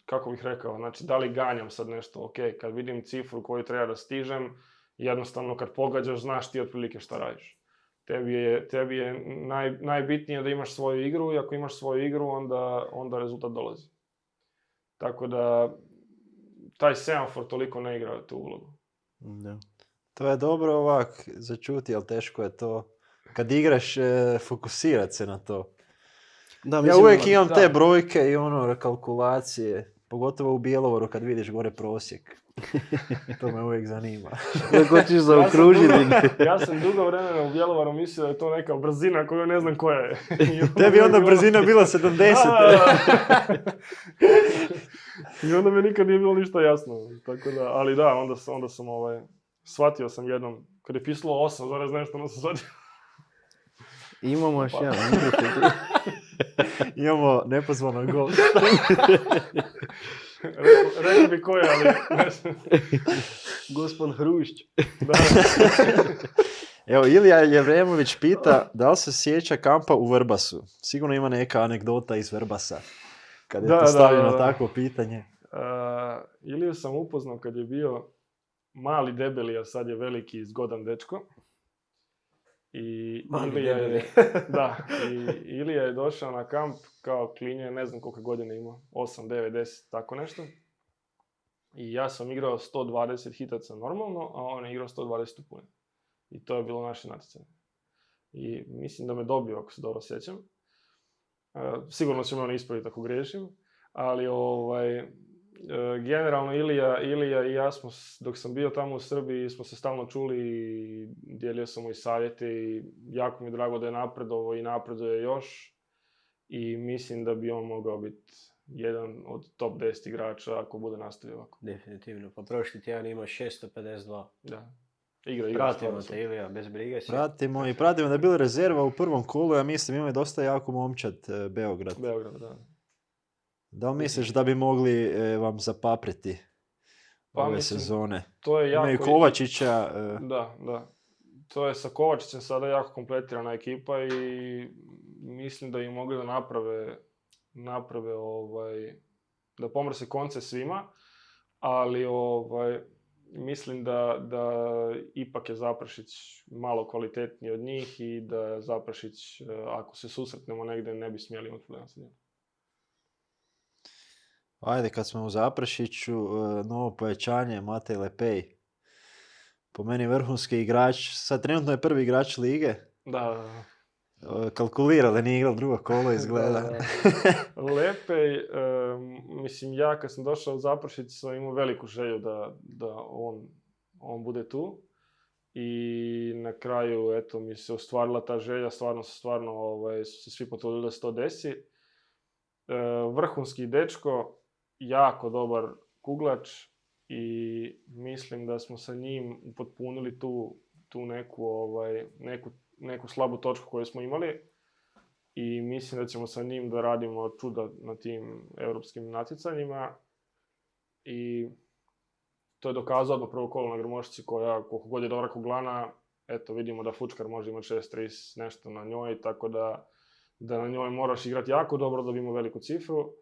kako bih rekao, znači, da li ganjam sad nešto? Ok, kad vidim cifru koju treba da stižem, jednostavno kad pogađaš, znaš ti otprilike šta radiš. Tebi je najbitnije da imaš svoju igru i ako imaš svoju igru, onda rezultat dolazi. Tako da, taj semafor toliko ne igra tu ulogu. Da. To je dobro ovak začuti, ali teško je to. Kad igraš, fokusirat se na to. Da, Ja mislim, uvijek imam da. te brojke i ono, kalkulacije. Pogotovo u Bjelovaru kad vidiš gore prosjek. To me uvijek zanima. Kako ćeš zaokružiti. Ja sam dugo vremena u Bjelovaru mislio da je to neka brzina koju ne znam koja je. Tebi onda brzina bila 70. Da. I onda mi nikad nije bilo ništa jasno. Tako da, ali da, onda sam shvatio sam jednom, kad je pisalo 8, zarez nešto, onda sam shvatio. Imamo još jedan. Imamo nepozvanog gosta. Rekao bi ko je, ali ne znam. Gospon Hrušć. Da. Evo, Ilija Jevremović pita da li se sjeća kampa u Vrbasu. Sigurno ima neka anegdota iz Vrbasa. Kad je Da, postavljeno da. takvo pitanje. Iliju sam upoznao kad je bio mali debeli, a sad je veliki i zgodan dečko. I Mali Ilija debeli. je, da, i Ilija je došao na kamp kao klinje, ne znam koliko godina ima, 8, 9, 10, tako nešto. I ja sam igrao 120 hitaca normalno, a on je igrao 120 u pune. I to je bilo naše natjecanje. I mislim da me dobio, ako se dobro sjećam. Sigurno će me on ispraviti ako griješim, ali generalno Ilija i ja smo, dok sam bio tamo u Srbiji, smo se stalno čuli i dijelio sam mu i savjete i jako mi je drago da je napredovao i napreduje još. I mislim da bi on mogao biti jedan od top 10 igrača ako bude nastavio ovako. Definitivno. Pa prošli tjedan ima 652. Da. Igra. Pratimo stvarno te, Ilija, bez brige si. Pratimo da je bila rezerva u prvom kolu, ja mislim ima je dosta jako momčad Beograd. Beograd, da. Da li misliš da bi mogli vam zapapriti Pa ove mislim, sezone? To je Imaju jako... Kovačića. Da. To je sa Kovačićem sada jako kompletirana ekipa i mislim da im mogli da naprave da pomrse konce svima, ali mislim da ipak je Zaprašić malo kvalitetniji od njih i da Zaprašić, ako se susretnemo negdje, ne bi smjeli imati problema sa njim. Ajde, kad smo u Zaprašiću, novo pojačanje, Matej Lepej. Po meni vrhunski igrač, sad trenutno je prvi igrač lige. Da. Kalkulira da nije igrao drugo kolo, izgleda. Lepej, mislim, ja kad sam došao u Zaprašić sam imao veliku želju da on bude tu. I na kraju, eto, mi se ostvarila ta želja, stvarno su se svi potrudili da se to desi. Vrhunski dečko, jako dobar kuglač i mislim da smo sa njim upotpunili tu neku slabu točku koju smo imali i mislim da ćemo sa njim da radimo čuda na tim europskim natjecanjima i to je dokazao odmah prvo kolo na Grmošci koja, koliko god je dobra kuglana, eto vidimo da Fučkar može imati 6-30 nešto na njoj, tako da na njoj moraš igrati jako dobro da bi imao veliku cifru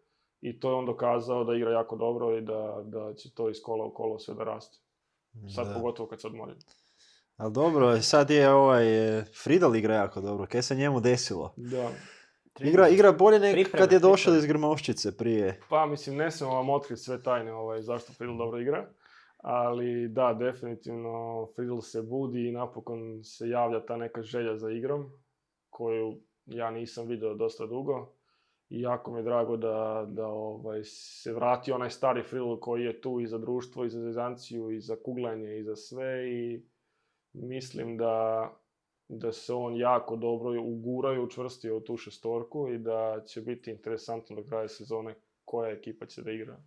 i to je on dokazao da igra jako dobro i da će to iz kola u kolo sve da raste. Sad pogotovo kad se odmori. Ali dobro, sad je Fridal igra jako dobro, kaj se njemu desilo? Da. Igra bolje nego kad je došao iz Grmovščice prije. Pa mislim, ne smijemo vam otkriti sve tajne zašto Fridal dobro igra. Ali da, definitivno Fridal se budi i napokon se javlja ta neka želja za igrom koju ja nisam vidio dosta dugo. I jako mi je drago da se vrati onaj stari Fridal koji je tu i za društvo, i za zezancija, i za kuglanje, i za sve. I mislim da se on jako dobro ugurao i učvrstio u tu šestorku i da će biti interesantno do kraja sezone koja ekipa će da igra.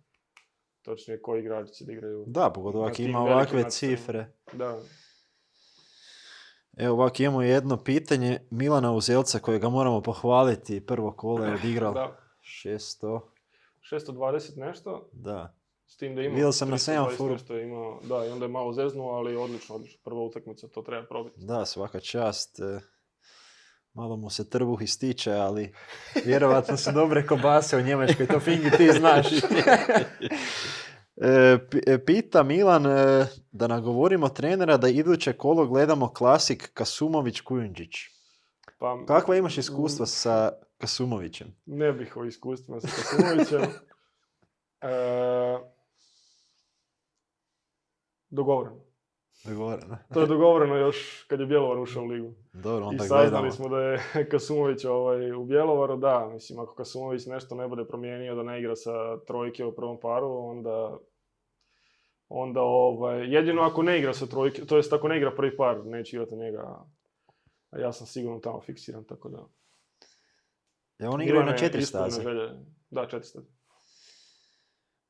Točnije, koji igrači će da igraju. Da, pogotovo ako ima ovakve cifre. Da. Evo ovako imamo jedno pitanje Milana Uzelca kojega moramo pohvaliti. Prvo kolo je odigrao 620 nešto. Da. S tim da ima Vidio sam na semaforu. Da, i onda je malo zeznuo, ali odlično. Prva utakmica, to treba probiti. Da, svaka čast. Malo mu se trbuh ističe, ali vjerovatno su dobre kobase u Njemačkoj, to Fingi ti znaš. Pita Milan da nagovorimo trenera da iduće kolo gledamo klasik Kasumović-Kujundžić. Pa, kakva imaš iskustva sa Kasumovićem? Ne bih o iskustvima sa Kasumovićem. Dogovoreno. Dogovoreno. To je dogovoreno još kad je Bjelovar ušao u ligu. Dobro, I onda saznali gledamo. smo da je Kasumović u Bjelovaru, da, mislim, ako Kasumović nešto ne bude promijenio da ne igra sa trojke u prvom paru, onda jedino ako ne igra sa trojke, to jest ako ne igra prvi par, neće igrati njega, a ja sam sigurno tamo fiksiran, tako da. Ja, on igra na Ivane, 4 iskrene staze. želje. Da, 4 staze.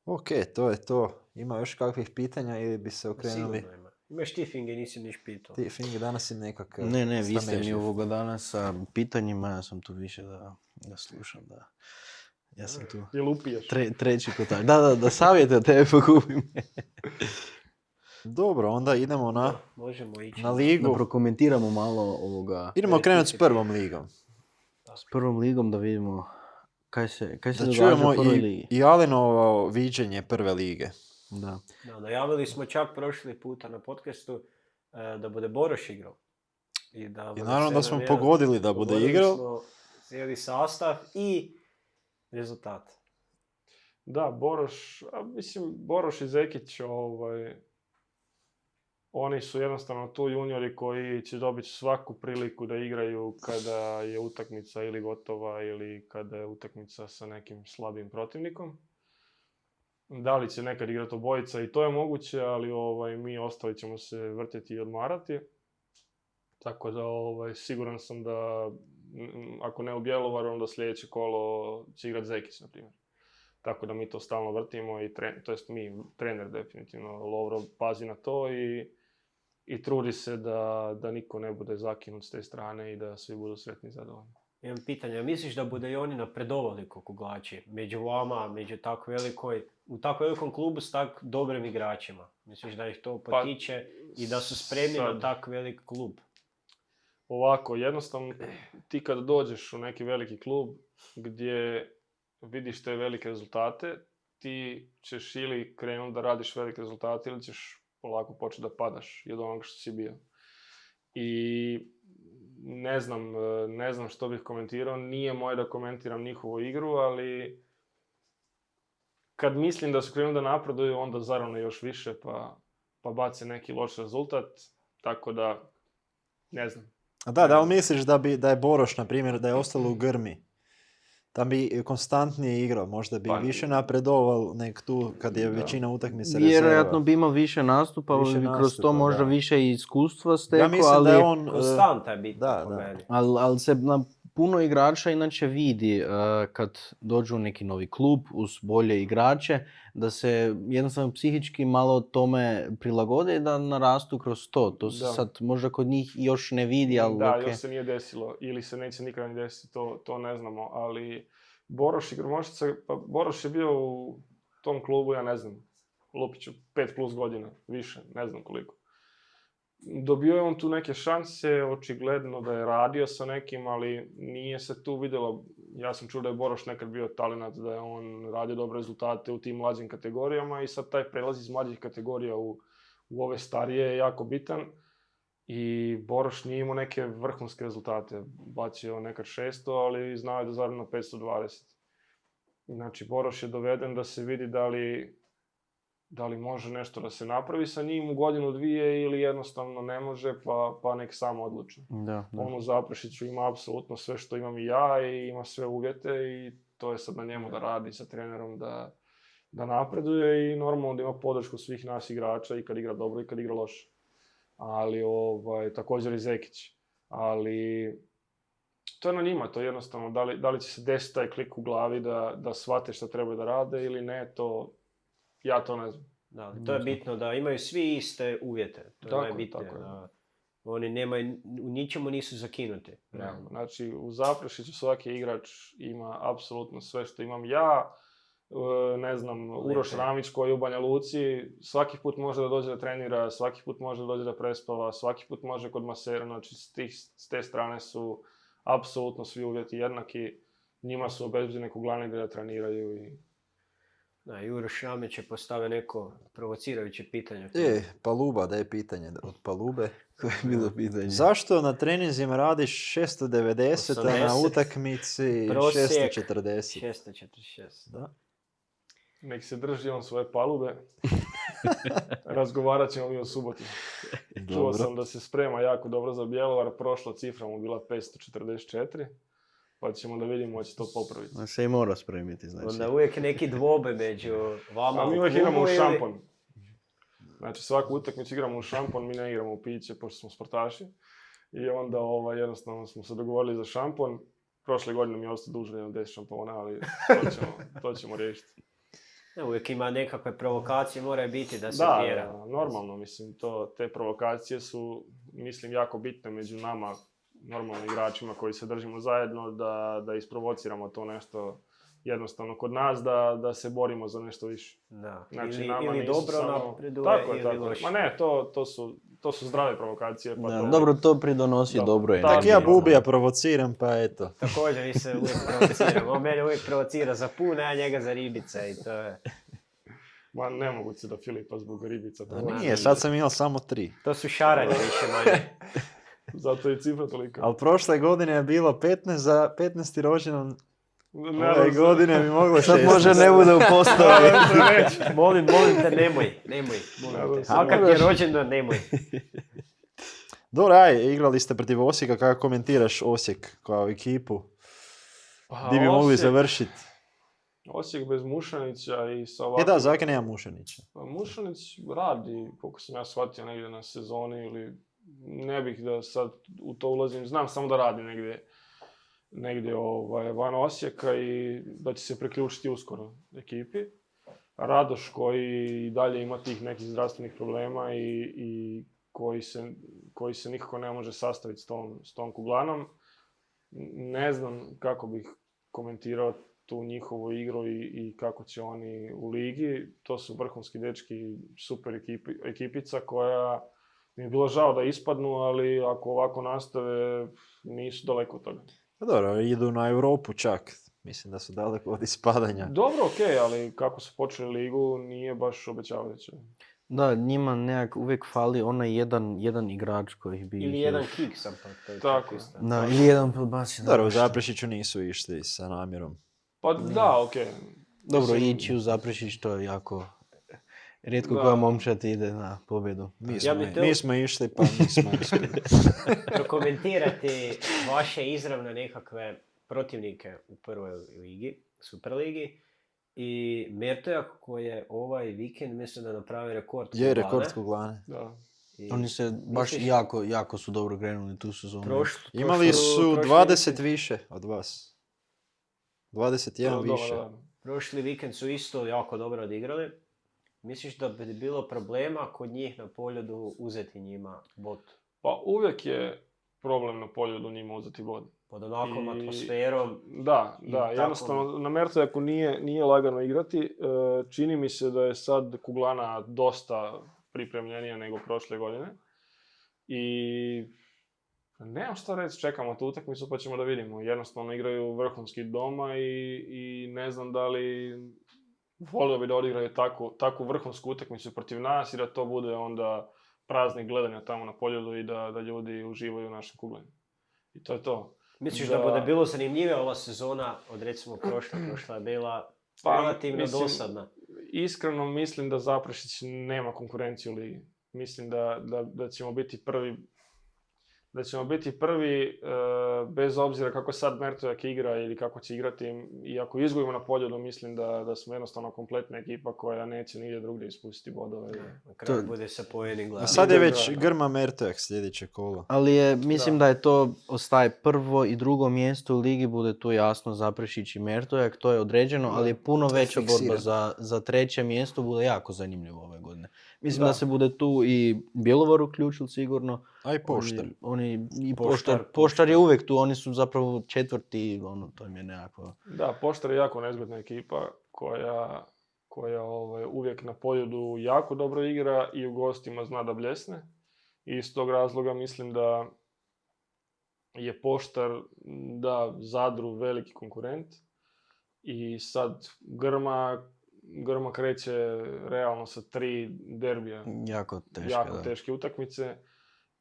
Ok, to je to. Ima još kakvih pitanja ili bi se okrenuli? Sigurno ima. Imaš ti, Finge, nisi niš pitao. Ti, Fingi, danas si nekak Ne, vi ste mi sramežljiv. ovoga dana sa pitanjima, ja sam tu više da slušam, da. Ja sam tu Jel upiješ? treći kotač. Da savjete od tebe pogubim. Dobro, onda idemo Možemo ići. na ligu. Da prokomentiramo malo ovoga Idemo krenuti s prvom ligom. s prvom ligom, da vidimo kaj se Da događa čujemo u prvoj ligi. i Alenovo viđenje prve lige. Da. Da, najavili smo čak prošli puta na podcastu da bude Boroš igrao. I naravno da smo pogodili da bude igrao. Smo cijeli sastav i rezultat. Da, Boroš i Zekić, oni su jednostavno tu juniori koji će dobiti svaku priliku da igraju kada je utakmica ili gotova ili kada je utakmica sa nekim slabim protivnikom. Da li će nekad igrati obojica i to je moguće, ali mi ostali ćemo se vrtjeti i odmarati. Tako da siguran sam da ako ne u Bjelovaru, onda sljedeće kolo će igrati Zekić, na primjer. Tako da mi to stalno vrtimo, to jest mi, trener definitivno, Lovro pazi na to i trudi se da niko ne bude zakinut s te strane i da svi budu sretni i zadovoljni. Imam pitanje, misliš da bude i oni napredovali ko kuglači? Među vama, u tako velikom klubu s tak dobrim igračima? Misliš da ih to potiče i da su spremni na tak velik klub? Ovako, jednostavno ti kad dođeš u neki veliki klub gdje vidiš te velike rezultate, ti ćeš ili krenuti da radiš velike rezultate ili ćeš polako početi da padaš i od onoga što si bio. I ne znam što bih komentirao, nije moje da komentiram njihovu igru, ali kad mislim da su krenuli da napreduju, onda zarane još više pa bace neki loš rezultat, tako da ne znam. Da li misliš da je Boroš, na primjer, da je ostalo u Grmi? Tam bi konstantnije igrao, možda bi više napredoval nek tu kad je većina utakmica rezerva. Vjerojatno bi imao više nastupa, kroz to možda više iskustva stekao, ja mislim da je on... Konstanta je bitna po da. meni. Ali se na puno igrača inače vidi kad dođu u neki novi klub uz bolje igrače, da se jednostavno psihički malo tome prilagode i da narastu kroz to. To se sad možda kod njih još ne vidi, ali da, ok. još se nije desilo ili se neće nikada ni desiti, to ne znamo, ali Boroš i Grmoštica, pa Boroš je bio u tom klubu, ja ne znam, Lupiću, 5+ godina, više, ne znam koliko. Dobio je on tu neke šanse, očigledno da je radio sa nekim, ali nije se tu vidjelo. Ja sam čuo da je Boroš nekad bio talenat, da je on radio dobre rezultate u tim mlađim kategorijama i sad taj prelaz iz mlađih kategorija u ove starije je jako bitan. I Boroš nije imao neke vrhunske rezultate. Bacio nekad 600, ali znao je da zaradi na 520. Znači, Boroš je doveden da se vidi da li može nešto da se napravi sa njim u godinu, dvije ili jednostavno ne može, pa nek sam odluči. Da. On u Zaprešiću ima apsolutno sve što imam i ja i ima sve uvjete i to je sad na njemu da radi sa trenerom, da napreduje i normalno da ima podršku svih nas igrača i kad igra dobro i kad igra loše. Ali također i Zekić. Ali to je na njima, to je jednostavno. Da li će se desiti taj klik u glavi da shvate što treba da rade ili ne, ja to ne znam. Da, to je bitno da imaju svi iste uvjete. To je najbitnije. Oni nemaju, u ničemu nisu zakinuti. Znači, u Zaprešiću svaki igrač ima apsolutno sve što imam ja. Ne znam, Uroš Ramić koji je u Banja Luci, svaki put može da dođe da trenira, svaki put može da dođe da prespava, svaki put može kod masera, znači s te strane su apsolutno svi uvjeti jednaki, njima su obezbeđene kuglane gdje da treniraju i... Da, Uroš Ramić je postavio neko provocirajuće pitanje. Paluba, da je pitanje od Palube. Koje je bilo pitanje? Zašto na treninzima radiš 690, a na utakmici 640? 646. Da. Nek se drži on svoje palube. Razgovarat ćemo mi u subotu. Čuo Dobro. sam da se sprema jako dobro za Bjelovar, prošla cifra mu bila 544, pa ćemo da vidimo hoće to popraviti. On se i mora spremiti, znači. Onda uvijek neki dvobe među vama A mi u uvijek klubu igramo u ili- šampon. Znači svaku utakmicu igramo u šampon, mi ne igramo u piće pošto smo sportaši. I onda jednostavno smo se dogovorili za šampon. Prošle godine mi je ostao dužan jedno 10 šampona, ali to ćemo riješiti. Ne, uvijek ima nekakve provokacije, moraju biti da se tjera. Da, normalno, mislim, te provokacije su, mislim, jako bitne među nama, normalno igračima koji se držimo zajedno, da isprovociramo to nešto jednostavno kod nas, da se borimo za nešto više. Da. Znači, ili nama nisu dobro samo- napreduje Tako je, ili tako je. loše. Ma ne, to su zdrave provokacije. Pa Da, dobro, to pridonosi Da. dobro je. Tak Tak ja Bubija provociram, pa eto. Također mi se uvijek provocira. On mene uvijek provocira za pune, a njega za ribice i to je... Ma ne mogu se da Filipa zbog ribica. A nije, sad sam imao samo 3. To su šaranje više manje. Zato je cifra tolika. Ali prošle godine je bilo 15 za 15. rođendan. Nadam Ove se. godine mi moglo 16. Sad može ne bude u postavi. Nadam se neće. Molim te, nemoj. Molim te. A kad je rođendan, nemoj. Dobro, aj, igrali ste protiv Osijeka, kako komentiraš Osijek kao ekipu? Pa, Gdje bi mogli Osijek- završiti? Osijek bez Mušanića i sa E ovakvim... da, Zaka nema Mušanića. Pa Mušanić radi, koliko sam ja shvatio, negdje na sezoni ili ne bih da sad u to ulazim. Znam samo da radi negdje van Osijeka i da će se priključiti uskoro ekipi. Radoš koji i dalje ima tih nekih zdravstvenih problema i koji se nikako ne može sastaviti s tom Kuglanom. Ne znam kako bih komentirao tu njihovu igru i kako će oni u ligi. To su vrhunski dečki, super ekipica koja mi je bilo žao da ispadnu, ali ako ovako nastave nisu daleko od toga. Pa dobro, idu na Europu čak. Mislim da su daleko od ispadanja. Dobro, okej, ali kako su počeli ligu nije baš obećavajuće. Da, njima nekak uvijek fali onaj jedan igrač koji bi... Ili ih jedan još- kick sam pa. To je Tako čak je. isto. Da, ili jedan podbaci. Dobro, u Zaprešiću nisu išli sa namjerom. Pa da, okej. Dobro, Mislim, ići u Zaprešić to je jako... Rijetko Da. koja momčad ide na pobjedu. Mi smo išli, pa nismo uspjeli. Prokomentirati vaše izravne nekakve protivnike u prvoj ligi, Superligi. I Mertojak koji je ovaj vikend mislim da napravi rekord. Je Kuglane. rekord Kuglane. Da. I Oni se baš misliš- jako su dobro krenuli tu sezonu. Imali su prošli 20 vikend- više od vas. 21 Da, više. da. Prošli vikend su isto jako dobro odigrali. Misliš da bi bilo problema kod njih na poljudu uzeti njima bod? Pa uvijek je problem na poljudu njima uzeti bod. Pod onakvom I- atmosferom. Da, I da, tako- jednostavno na Mertojaku nije lagano igrati. Čini mi se da je sad Kuglana dosta pripremljenija nego prošle godine. I nemam šta reći, čekamo tu utakmicu pa ćemo da vidimo. Jednostavno igraju vrhunski doma i ne znam da li volio bi da odigraju takvu vrhunsku utakmicu protiv nas i da to bude onda praznik gledanja tamo na poljudu i da ljudi uživaju u našem kuglanju. I to je to. Misliš da bude bilo zanimljivija ova sezona od recimo prošle? Prošla je bila Pa, relativno mislim, dosadna. Iskreno mislim da Zaprešić nema konkurenciju u ligi. Mislim da ćemo biti prvi. Da ćemo biti prvi, bez obzira kako sad Mertojak igra ili kako će igrati. I ako izgubimo na poljudu, mislim da smo jednostavno kompletna ekipa koja neće nigdje drugdje ispustiti bodove. Na kraju To- bude sa pojedini A gledati. sad je Da, već da. Grma Mertojak sljedeće kolo. Ali mislim da je to ostaje prvo i drugo mjesto u ligi, bude tu jasno Zaprešić i Mertojak, to je određeno, ali je puno veća borba Fiksirano. za treće mjesto, bude jako zanimljivo ove godine. Mislim da Da. se bude tu i Bjelovar uključil sigurno. A i Poštar. Oni i Poštar, Poštar je uvijek tu, oni su zapravo četvrti, to im je nekako... Da, Poštar je jako nezgodna ekipa koja uvijek na poljudu jako dobro igra i u gostima zna da bljesne. I iz tog razloga mislim da je Poštar, da Zadru veliki konkurent. I sad Grma kreće realno sa 3 derbija. Jako teško, Jako da. teške utakmice.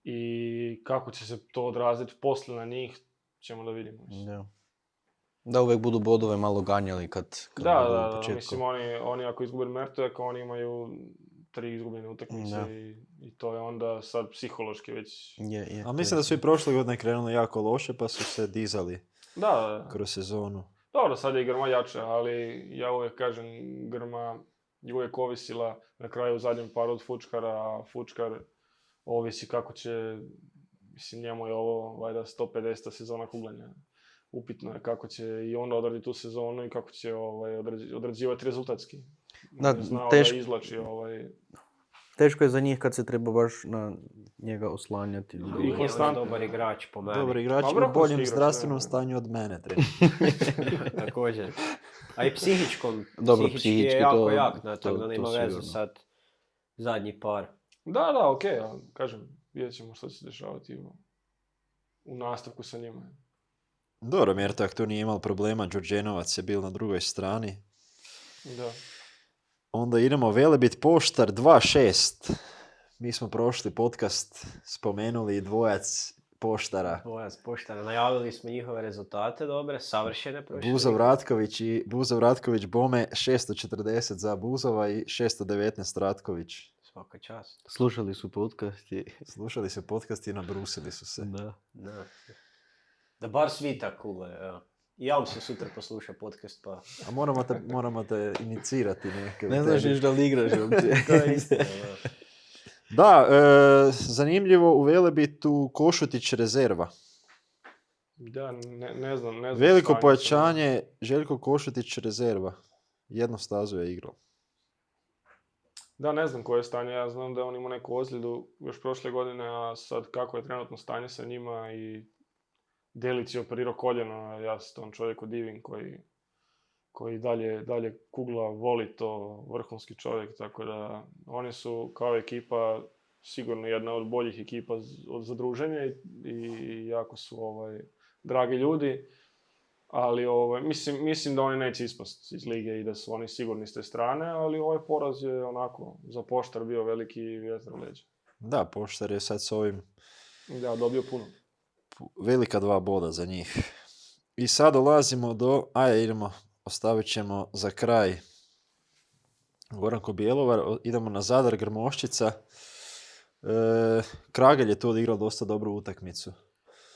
I kako će se to odraziti poslije na njih, ćemo da vidimo. mislim. Da. Da uvijek budu bodove malo ganjali kad budu u Da, početku. mislim oni ako izgube Mertojaka, oni imaju 3 izgubljene utakmice Da. i to je onda sad psihološki već... Je. Ali mislim da su i prošle godine krenuli jako loše, pa su se dizali Da, kroz sezonu. dobro, sad je Grma jača, ali ja uvijek kažem, Grma je uvijek ovisila na kraju u zadnjem paru od Fučkara, a Fučkar ovisi kako će, mislim njemu je ovo valjda 150. sezona kuglanja. Upitno je kako će i on odraditi tu sezonu i kako će odrađivati rezultatski. Da, Znao teško. da izvlači Teško je za njih kad se treba baš na njega oslanjati. I Nije on konstantno. dobar igrač po meni. Dobar igrač Pa u vrhunski boljem igrač, zdravstvenom ne. stanju od mene. Također. A i Dobro, psihički psihički je jako to- jak, to- tako da to nema veze sigurno. sad zadnji par. Da, okej, ali kažem, vidjet ćemo što će se dešavati u nastavku sa njima. Dobro, Mjertak tu nije imao problema, Đorđenovac je bil na drugoj strani. Da. Onda idemo Velebit Poštar 2-6. Mi smo prošli podcast spomenuli dvojac Poštara. Dvojac Poštara. Najavili smo njihove rezultate dobre, savršene prošle. Buzo Vratković Bome 640 za Buzova i 619 Ratković. Svaka čast. Slušali su podcast i... Slušali su podcast i nabrusili su se. Da. Da bar svi tako kugle, evo. I ja vam se sutra posluša podcast, pa... A moramo te inicirati neke. Ne znaš niš da li igraš uopće. To je istina, da. Da, zanimljivo u Velebitu Košutić rezerva. Da, ne znam. Veliko stanje pojačanje, Željko Košutić rezerva. Jednu stazu je igrao. Da, ne znam koje je stanje. Ja znam da je on imao neku ozljedu još prošle godine, a sad kako je trenutno stanje sa njima i Delić je operirao koljeno. Ja se tom čovjeku divim koji dalje kugla, voli to, vrhunski čovjek. Tako da oni su kao ekipa sigurno jedna od boljih ekipa za druženje i jako su dragi ljudi. Ali mislim da oni neće ispast iz lige i da su oni sigurni s te strane, ali ovaj poraz je onako za Poštar bio veliki vjetar u leđa. Da, Poštar je sad s ovim Da, dobio puno. velika 2 boda za njih. I sad dolazimo ostavit ćemo za kraj Goranko Bjelovar, idemo na Zadar Grmoščica. Kragelj je tu odigrao dosta dobru utakmicu.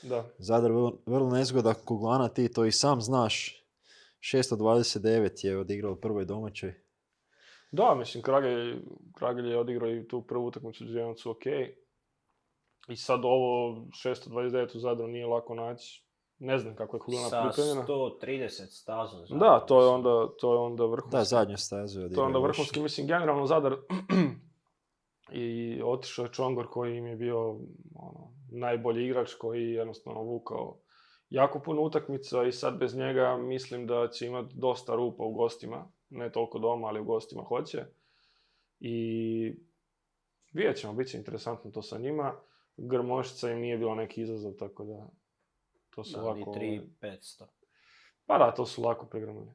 Da. Zadar vrlo nezgoda kuglana, ti to i sam znaš. 629 je odigrao u prvoj domaćoj. Da, mislim, Kragelj je odigrao i tu prvu utakmicu u Đernovcu ok. I sad ovo 629 u Zadru nije lako naći. Ne znam kako je kuglana Sa pripremljena. 130 stazom. Da, to je onda vrhunski. Da, zadnju stazu je To odigrao. je onda loše. vrhunski, mislim, generalno Zadar i otišao je Čongor koji im je bio najbolji igrač koji je jednostavno vukao jako puno utakmica i sad bez njega mislim da će imati dosta rupa u gostima. Ne toliko doma, ali u gostima hoće. I vidjet ćemo, bit će interesantno to sa njima. Grmoščica im nije bilo neki izazov, tako da to su Da, lako... ni 3.500. Pa da, to su lako pregrmali.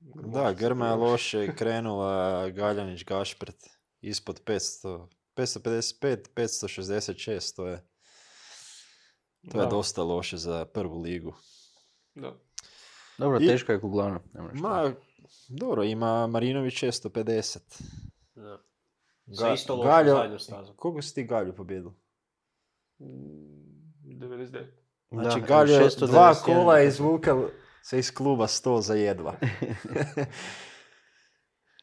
Da, Grma je loše krenula, Galjanić Gašpret ispod 500, 555, 566, to je Da. dosta loše za prvu ligu. Da. Dobro, I- teška je kuglana. nema šta. Dobro, ima Marinović 650. Da. Sa isto lošom Galjo- zadnju stazom. Koliko si ti Galju pobjedil? 99. Znači Da, Galjo je 691 2 kola izvukal se iz kluba 100 za jedva.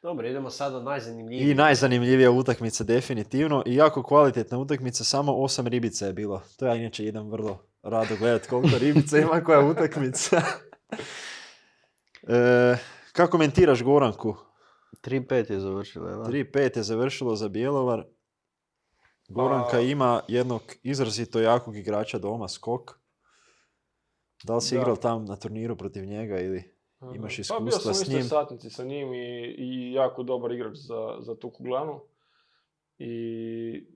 Dobro, idemo sad od najzanimljivijih. I najzanimljivija utakmica definitivno. I jako kvalitetna utakmica, samo 8 ribica je bilo. To ja inače idem vrlo rado gledat koliko ribica ima koja utakmica. Kako komentiraš Goranku? 3-5 je završila, da? 3-5 je završilo za Bjelovar. Goranka ima jednog izrazito jakog igrača doma, Skok. Da li si Da. igrao tam na turniru protiv njega ili imaš Pa iskustva bio sam u s istoj njim? satnici sa njim i jako dobar igrač za tu kuglanu. I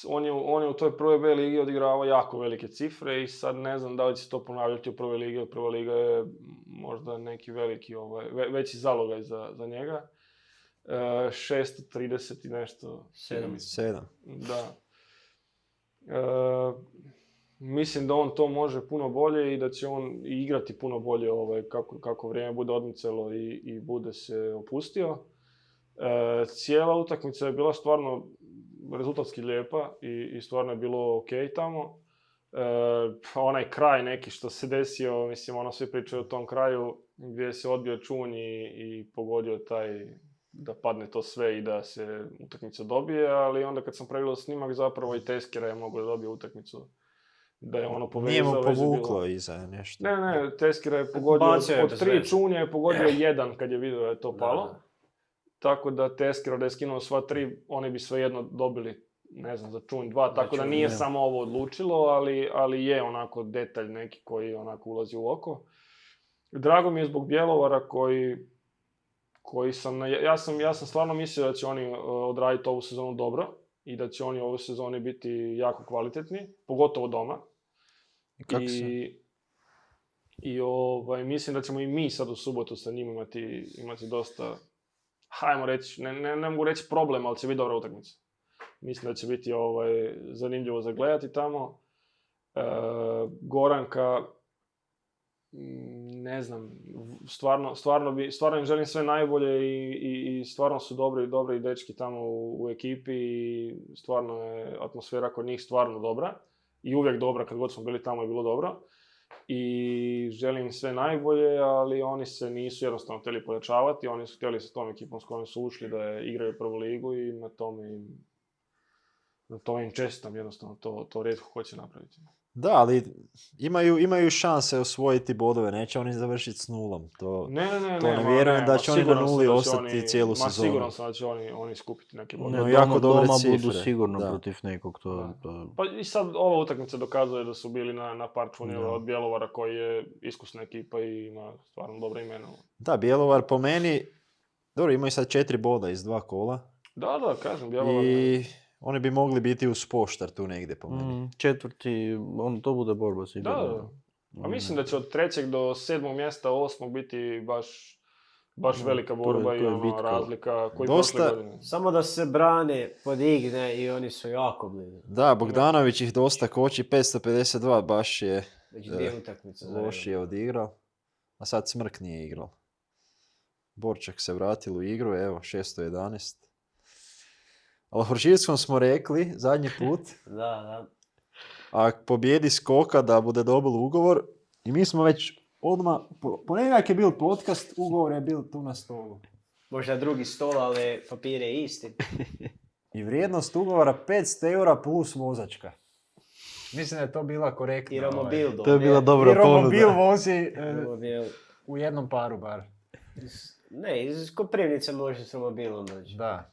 on je u toj prvoj B ligi odigravao jako velike cifre i sad ne znam da li će se to ponavljati u prvoj ligi, jer prva liga je možda neki veliki, veći zalogaj za njega. 630 i nešto. 7. Da. Mislim da on to može puno bolje i da će on i igrati puno bolje kako vrijeme bude odmicalo i bude se opustio. Cijela utakmica je bila stvarno rezultatski lijepa i stvarno je bilo ok tamo. Onaj kraj neki što se desio, mislim, svi pričaju o tom kraju gdje se odbio čunj i pogodio taj da padne to sve i da se utakmica dobije, ali onda kad sam pregledao snimak zapravo i Teskera je mogao da dobije utakmicu. Da je povezao. Nije mu već je povuklo bilo. iza nešto. Ne, Teskera je pogodio Bacio je od bez 3 veze. čunja je pogodio 1 kad je vidio da je to palo. Da. Tako da Teskero da je skinuo sva 3, oni bi svejedno dobili, ne znam, za čunj 2, tako da čunj, nije da. samo ovo odlučilo, ali je onako detalj neki koji onako ulazi u oko. Drago mi je zbog Bjelovara koji ja sam stvarno mislio da će oni odraditi ovu sezonu dobro i da će oni ovu sezoni biti jako kvalitetni, pogotovo doma. Kako se? Mislim da ćemo i mi sad u subotu sa njim imati dosta, hajmo reći, ne mogu reći problem, ali će biti dobra utakmica. Mislim da će biti zanimljivo za gledati tamo. Goranka, ne znam, stvarno im želim sve najbolje i stvarno su dobri dečki tamo u ekipi i stvarno je atmosfera kod njih stvarno dobra i uvijek dobra, kad god smo bili tamo je bilo dobro i želim im sve najbolje, ali oni se nisu jednostavno htjeli pojačavati, oni su htjeli sa tom ekipom s kojom su ušli da igraju prvu ligu i na tome im čestitam, jednostavno to rijetko hoće napraviti. Da, ali imaju šanse osvojiti bodove, neće oni završiti s nulom. Ne vjerujem da će oni na nuli ostati cijelu sezonu. Siguran sam da će oni skupiti neke bodove. No, jako dobre doma cifre. budu sigurno Da. protiv nekog. Pa i sad ova utakmica dokazuje da su bili na par čunjeva od Bjelovara koji je iskusna ekipa i ima stvarno dobro imena. Da, Bjelovar po meni, dobro, imaju sad 4 boda iz 2 kola. Da, kažem, Bjelovar. I oni bi mogli biti uz poštar tu negdje po meni. Četvrti, to bude borba sigurno. Da. A mislim da će od 3. do 7. mjesta, 8. biti baš velika borba to je i bitka. razlika koji Dosta- prošle godine. Samo da se brane, podigne i oni su jako blizu. Da, Bogdanović ih dosta koči, 552 baš je Već 2 utakmice za redom. lošije odigrao, a sad Smrk nije igrao. Borčak se vratil u igru, evo, 611. Ali o Horširskom smo rekli zadnji put, Da. a pobjedi Skoka da bude dobil ugovor i mi smo već odmah, ponedjeljak je bil podcast, ugovor je bil tu na stolu. Možda drugi stol, ali papir je isti. I vrijednost ugovora 500 eura plus vozačka. Mislim da je to bila korektna. I Romobil To je bila I dobra Romobil ponuda. vozi Romobil. u jednom paru bar. Ne, iz Koprivnice može s Romobilom doći. Da.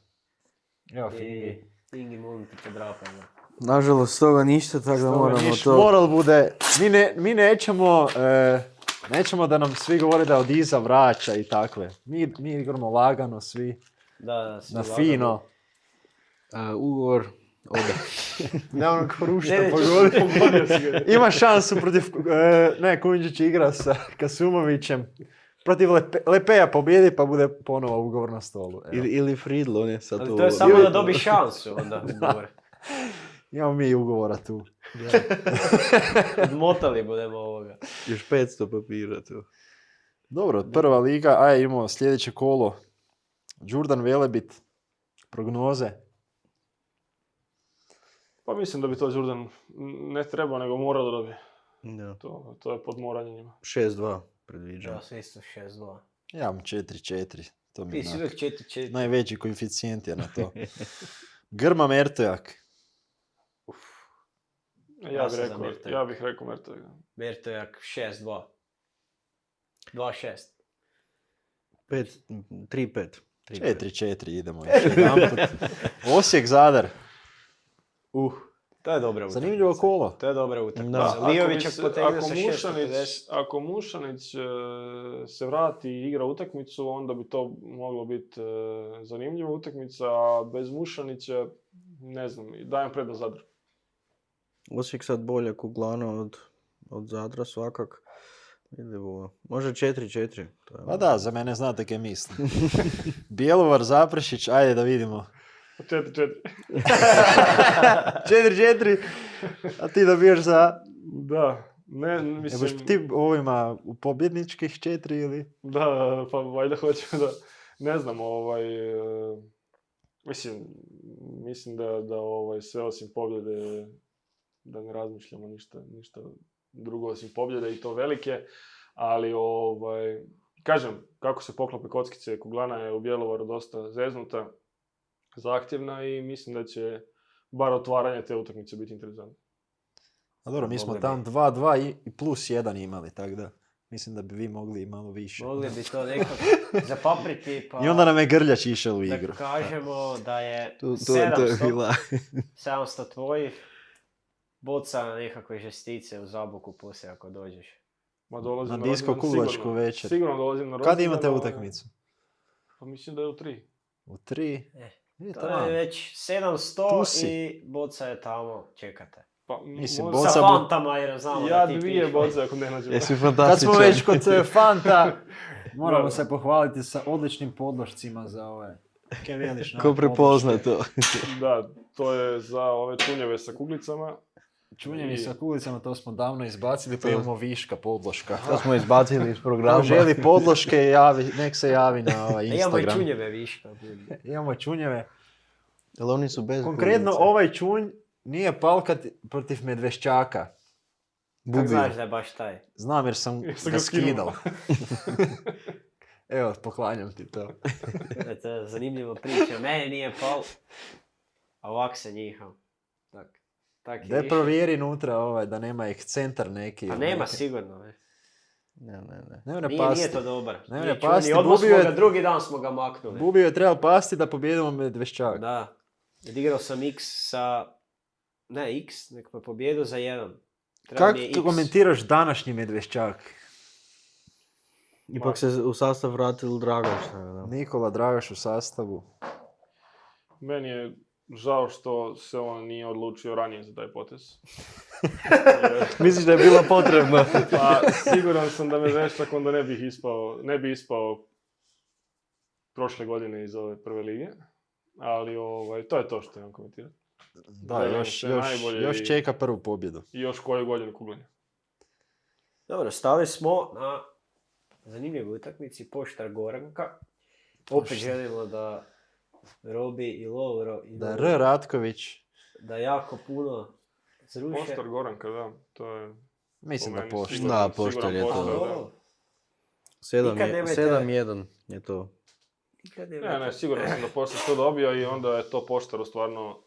Evo, I Fingi molim te podrapamo. Nažalost, toga ništa, tako da moramo to... Moral bude, mi nećemo da nam svi govore da od iza vraća i takve. Mi igramo lagano svi, Da, svi na lagano. fino. Ugovor ode. Ne ono ko rušta Ne, pogodi. Ima šansu protiv, Kujundžić igra sa Kasumovićem. Protiv Lepeja pobjedi pa bude ponovo ugovor na stolu. Evo. Ili Friedl, on je sad Ali tu. to je samo da dobi šansu onda ugovor. Imamo mi ugovora tu. Odmotali budemo ovoga. Još 500 papira tu. Dobro, prva liga, imamo sljedeće kolo. Đurdan Velebit, prognoze. Pa mislim da bi to Đurdan ne trebao, nego morao da dobije. Da. To je pod moranje njima. 6-2 predviđam. Ja sam isto 6-2. Ja imam 4-4. To mi Ti je si onak uvijek 4-4. najveći koeficijent je na to. Grma Mertojak. Ja bih rekao Mertojak. Mertojak 6-2. 2-6. 3-5. 4-4 idemo još jedanput. Osijek Zadar. To je dobra utakmica. Zanimljivo kolo. To je dobra utakmica. Da. Lijovićak potegne sa 650. Ako Mušanić se vrati i igra utakmicu, onda bi to moglo biti zanimljiva utakmica, a bez Mušanića, ne znam, dajem prednost Zadru. Osijek sad bolje kuglano od Zadra svakak. Vidimo. Može 4-4. To je- Pa da, za mene znate kaj mislim. Bjelovar Zaprešić, ajde da vidimo. 4-4. 4-4, a ti dobiješ za... Da, Evoš ti ovima u pobjedničkih 4 ili... Da, pa valjda hoću da... Ne znam, mislim da sve osim pobjede, da ne razmišljamo ništa drugo osim pobjede i to velike, ali kažem, kako se poklope kockice, Kuglana je u Bjelovaru dosta zeznuta, zahtjevna i mislim da će bar otvaranje te utakmice biti interesantno. A dobro, mi smo Mogli tam 2-2 i plus 1 imali, tako da mislim da bi vi mogli i malo više. Mogli bi to nekako zapapriti, pa I onda nam je Grljač išao u igru. da kažemo da je To je 700, bila. 700 tvojih, boca na nekakve žestice u Zaboku poslije ako dođeš. Ma dolazim Na disko rođendan, kulačku sigurno. večer. Sigurno dolazim na rođendan. Kad imate ali- utakmicu? Pa mislim da je u 3. U 3? To je već 700 Tu si. i boca je tamo, čekate. Pa, Mislim, možda- Sa Boca fantama jer znamo ja da ti dvije pišu. boce ako ne nađemo. Jesi Kad smo fantastičan. već kod Fanta, moramo Da. se pohvaliti sa odličnim podlošcima za ove. Kaj veliš na Ko prepozna podloške? to? Da, to je za ove čunjeve sa kuglicama. Čunjevi sa kulicama, to smo davno izbacili, pa imamo viška podloška. To smo izbacili iz Ko programa. želi podloške, nek se javi na ovaj Imamo i Instagram. čunjeve viška. Imamo čunjeve. Ali oni su bez Konkretno kuglice. ovaj čunj nije palkat protiv Medveščaka. Kako Bubio. znaš da je baš taj? Znam jer sam Jer sam ga ga skinuo. skidao. Evo, poklanjam ti to. To je zanimljiva priča. Meni nije pal, a ovak se njiham. Tak je Da išlo. provjeri unutra da nema ekscentar neki. Pa ili nema neki. sigurno. Ne. Ne. Nemoj ne Nije pasti. to dobar. Ne, Nije ne pasti, čudni. Odmah Bubio smo je- ga, drugi dan smo ga maknuli. Bubio je trebao pasti da pobjedimo Medveščak. Da. Odigrao sam X sa... Ne X, nek me pobjedu za 1. Kako tu komentiraš današnji Medveščak? Ipak se u sastav vratil Dragoš. tako da. Nikola Dragoš u sastavu. Meni je žao što se on nije odlučio ranije za taj potez. Misliš da je bilo potrebno? Pa siguran sam da Medveščak onda ne bi ispao prošle godine iz ove prve lige. Ali to je to što imam komentirati. Da, Želim još, se još, najbolje još i- čeka prvu pobjedu. I još koju godinu kuglanja. Dobro, stali smo na zanimljivoj utakmici Poštar Goranka. Opet želimo da Robi i Lovro i Da Lovro R. Ratković, da jako puno zruše. Poštar Goranka, da. To je... mislim po da meni pošta. sigurno- Da, Poštar siguran je to. Poštar, da. Ovo, 7-1 je to. nikad ne Ne, sigurno sam da Poštar to dobio i onda je to Poštaru stvarno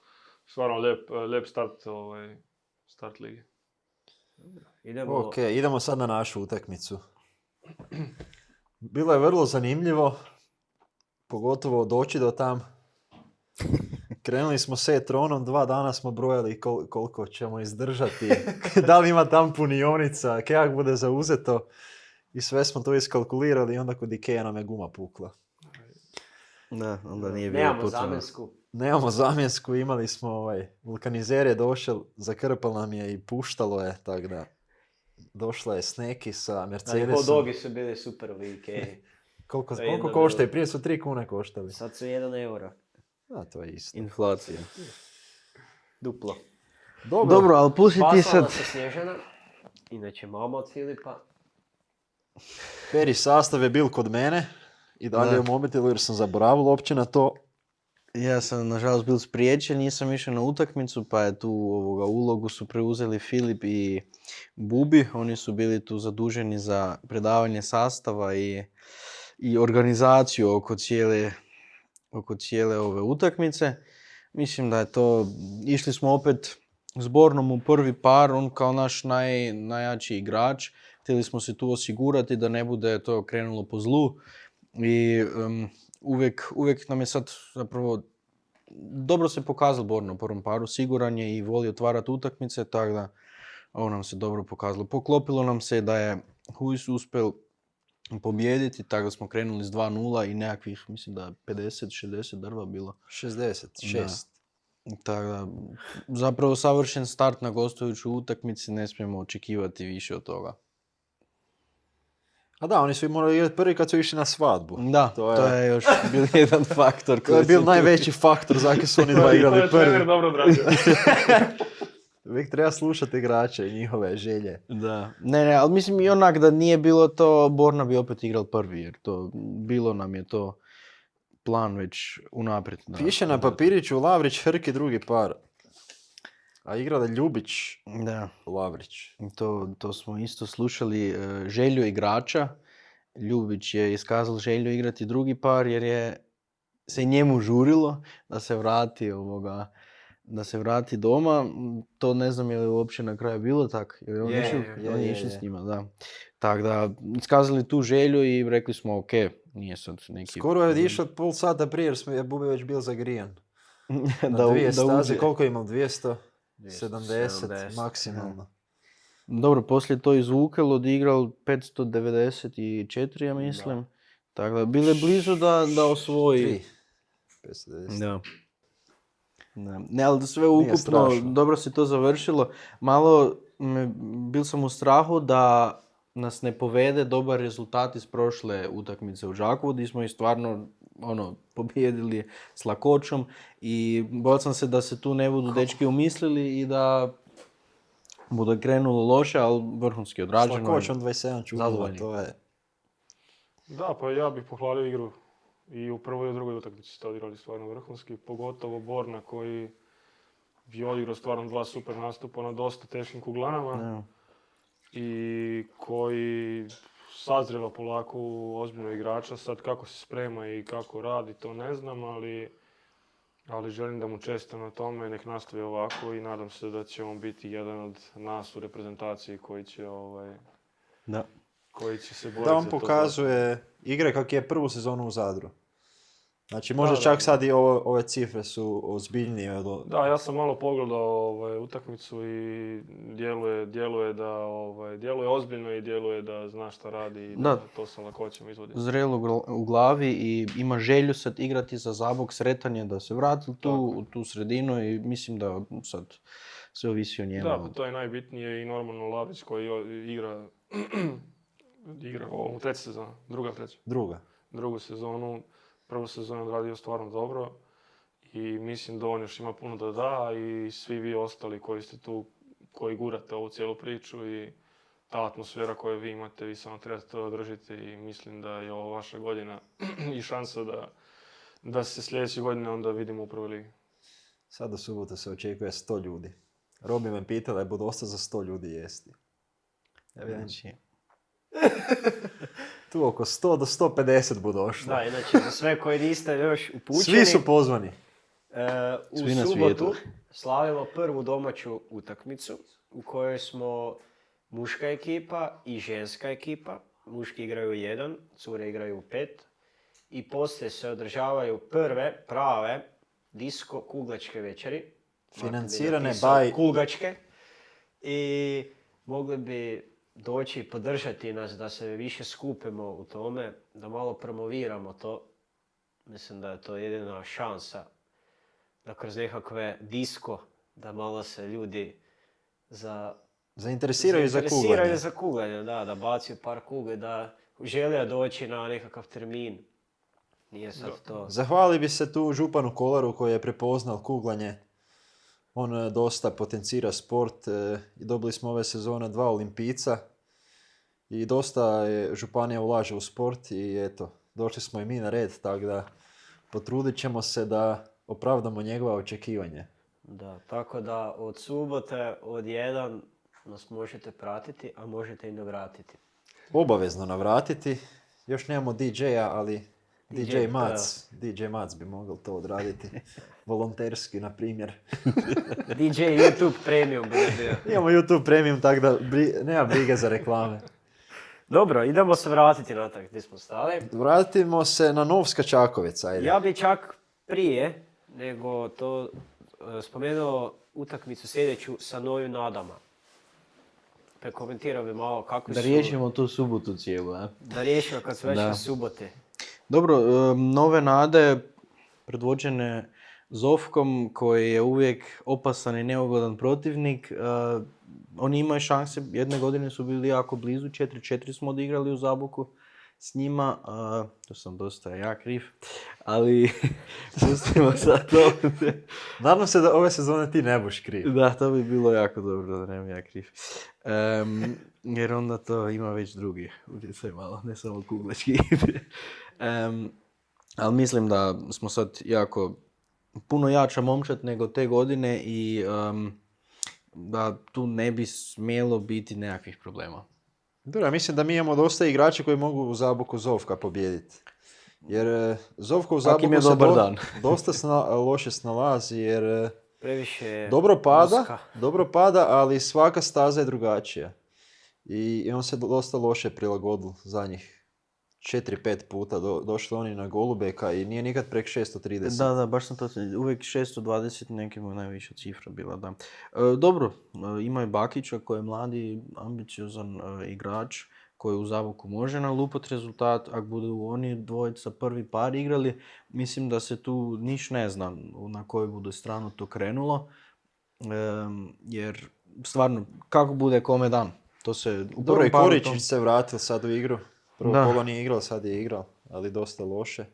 lijep start lige. Idemo, Ok, idemo sad na našu utakmicu. Bilo je vrlo zanimljivo, pogotovo doći do tam. Krenuli smo set tronom, 2 dana smo brojali koliko ćemo izdržati, da li ima tam punionica, kak bude zauzeto. I sve smo to iskalkulirali i onda kod Ikea nam je guma pukla. Da, onda nije bilo nemamo potrebno. zamjensku. Nemamo zamjensku, imali smo vulkanizer je došao, zakrpal nam je i puštalo je, tako da došla je Sneki sa Ali Mercedesom. hot dogi su bili super u Ikei. Koliko To je jedno koštaju? bilo. Prije su 3 kune koštali. Sad su 1 euro. A, to je isto. Inflacija. Duplo. Dobro, ali pusti ti Pasala sad... nas je Snježana. Inače mama od Filipa. Peri sastav je bil kod mene i dalje Da. u mobitelu jer sam zaboravio uopće na to. Ja sam nažalost bil spriječen, nisam išao na utakmicu, pa je tu ulogu su preuzeli Filip i Bubi. Oni su bili tu zaduženi za predavanje sastava i organizaciju oko cijele ove utakmice. Mislim da je to, išli smo opet zbornom u prvi par, on kao naš najjači igrač. Htjeli smo se tu osigurati da ne bude to krenulo po zlu. I uvijek nam je sad zapravo dobro se pokazalo Borno u prvom paru, siguran je i voli otvarati utakmice, tako da ovo nam se dobro pokazalo. Poklopilo nam se da je Huis uspjel pobijediti, tako da smo krenuli s 2-0 i nekakvih, mislim da 50-60 drva bilo. 66. Tako da, zapravo savršen start na gostujuću utakmici, ne smijemo očekivati više od toga. A da, oni su morali igrati prvi kad su išli na svadbu. Da, to je još bil jedan faktor. To je bil najveći faktor zakaj su oni dva To igrali je trener prvi. dobro odradio. Uvijek treba slušati igrače i njihove želje. Da. Ne, ali mislim i onak da nije bilo to, Borna bi opet igral prvi, jer to, bilo nam je to plan već unaprijed. Da. Piše na papiriću Lavrić, Hrki drugi par. A igrala Ljubić, Da, Lavrić. to smo isto slušali. Želju igrača. Ljubić je iskazal želju igrati drugi par jer je se njemu žurilo da se vrati doma. To ne znam je li uopće na kraju bilo tako. On je išao s njima, da. Tako da, iskazali tu želju i rekli smo ok, nije sad neki... Skoro je išao pol sata prije jer je Bube već bil zagrijan. Na da dvije staze, uđe. koliko je imao? 270 270, maksimalno. Dobro, poslije to izvukel, odigral 594, ja mislim. Tako da, bile blizu da osvoji. 590. Da. Ne, ali sve ukupno, strašno. dobro se to završilo. Malo bil sam u strahu da nas ne povede dobar rezultat iz prošle utakmice u Đakovu, gdje smo ih stvarno pobijedili s lakoćom i bojao sam se da se tu ne budu dečki umislili i da bude krenulo loše, ali vrhunski odrađeno. S lakoćom 27 čukova, Zadovoljni. to je... Da, pa ja bih pohvalio igru i u prvoj i u drugoj utakmici ste odigrali stvarno vrhunski, pogotovo Borna koji je odigrao stvarno 2 super nastupa na dosta teškim kuglanama. Da. I koji sazreva polako u ozbiljnog igrača. Sad kako se sprema i kako radi, to ne znam, ali želim da mu čestitam na tome, nek nastavi ovako i nadam se da će on biti jedan od nas u reprezentaciji koji će, Da. koji će se boriti Da, on za to. pokazuje igre kak je prvu sezonu u Zadru. Znači, možda Da, čak da. sad i ove cifre su ozbiljnije. Da, ja sam malo pogledao utakmicu i djeluje da djeluje ozbiljno i djeluje da zna šta radi i da to sa lakoćem izvodi. Zrelo u glavi i ima želju sad igrati za Zabok, sretan je da se vrati u tu sredinu i mislim da sad sve ovisi o njemu. Da, pa to je najbitnije i normalno Lavrić koji igra ovu treću sezonu, drugu sezonu. Prvu sezonu je odradio stvarno dobro i mislim da on još ima puno da da i svi vi ostali koji ste tu, koji gurate ovu cijelu priču i ta atmosfera koju vi imate, vi samo trebate to održiti i mislim da je ovo vaša godina i šansa da se sljedeće godine onda vidimo u prvoj ligi. Sad do subote se očekuje 100 ljudi. Robi me pitala je budu dosta za 100 ljudi jesti. Ja vidim, Znači, tu oko 100 do 150 bu došlo. Da, inače za sve koji niste još upućeni, Svi su pozvani. u Svi na subotu svijetu. slavimo prvu domaću utakmicu u kojoj smo muška ekipa i ženska ekipa. Muški igraju 1, cure igraju 5 i poslije se održavaju prve prave disko kuglačke večeri. Financirane Napisao by... Kulgačke. I mogli bi doći i podržati nas da se više skupimo u tome, da malo promoviramo to. Mislim da je to jedina šansa da kroz nekakve disko, da malo se ljudi Zainteresiraju za zainteresiraju kuglanje. za kuglanje, da baciju par kugle, da žele doći na nekakav termin. Nije sad to... Zahvali bi se tu županu Kolaru koji je prepoznal kuglanje. On dosta potencira sport i dobili smo ove sezone 2 olimpijca i dosta je županija ulaže u sport i eto, došli smo i mi na red, tako da potrudit ćemo se da opravdamo njegova očekivanja. Da, tako da od subote od 1 nas možete pratiti, a možete i navratiti. Obavezno navratiti, još nemamo DJ-a, ali DJ DJ, Mac bi mogao to odraditi, volonterski na primjer. DJ YouTube Premium bude bio. Imamo YouTube Premium, tako da nema brige za reklame. Dobro, idemo se vratiti natrag gdje smo stali. Vratimo se na Novska Čakovec, ajde. Ja bi čak prije nego to spomenuo utakmicu sljedeću sa Novim Nadama. Prekomentirao bi malo kako da su... riješimo tu subotu cijelu, a? Da riješimo kad su već Da. na subote. Dobro, Nove Nade predvođene Zovkom koji je uvijek opasan i neugodan protivnik. Oni imaju šanse, jedne godine su bili jako blizu, 4-4 smo odigrali u Zaboku s njima. To sam dosta ja kriv, ali pustimo sad to. Nadam se da ove sezone ti ne buš kriv. Da, to bi bilo jako dobro da nemam ja kriv. Jer onda to ima već drugi utjecaj malo, ne samo kuglački. Ali mislim da smo sad jako puno jača momčad nego te godine i da tu ne bi smjelo biti nekakvih problema. Dobro, ja mislim da mi imamo dosta igrača koji mogu u Zaboku Zovka pobijediti. Jer Zovko u Svaki im Zaboku je se dobar dan. dosta loše snalazi jer Previše je dobro uska. pada, ali svaka staza je drugačija. I on se dosta loše prilagodil zadnjih 4-5 puta. Došli oni na Golubeka i nije nikad prek 630. Da, baš sam to, uvijek 620 neki mu je najviša cifra bila, da. Dobro, ima i Bakića koji je mladi, ambiciozan igrač koji u Zaboku može nalupat rezultat. Ako budu oni dvojica prvi par igrali, mislim da se tu niš ne zna na koju bude stranu to krenulo. Jer stvarno, kako bude kome dan. To se u Dobro, i prvom paru Koričić se vratil sad u igru. Prvo Da. kolo nije igrao, sad je igrao, ali dosta loše.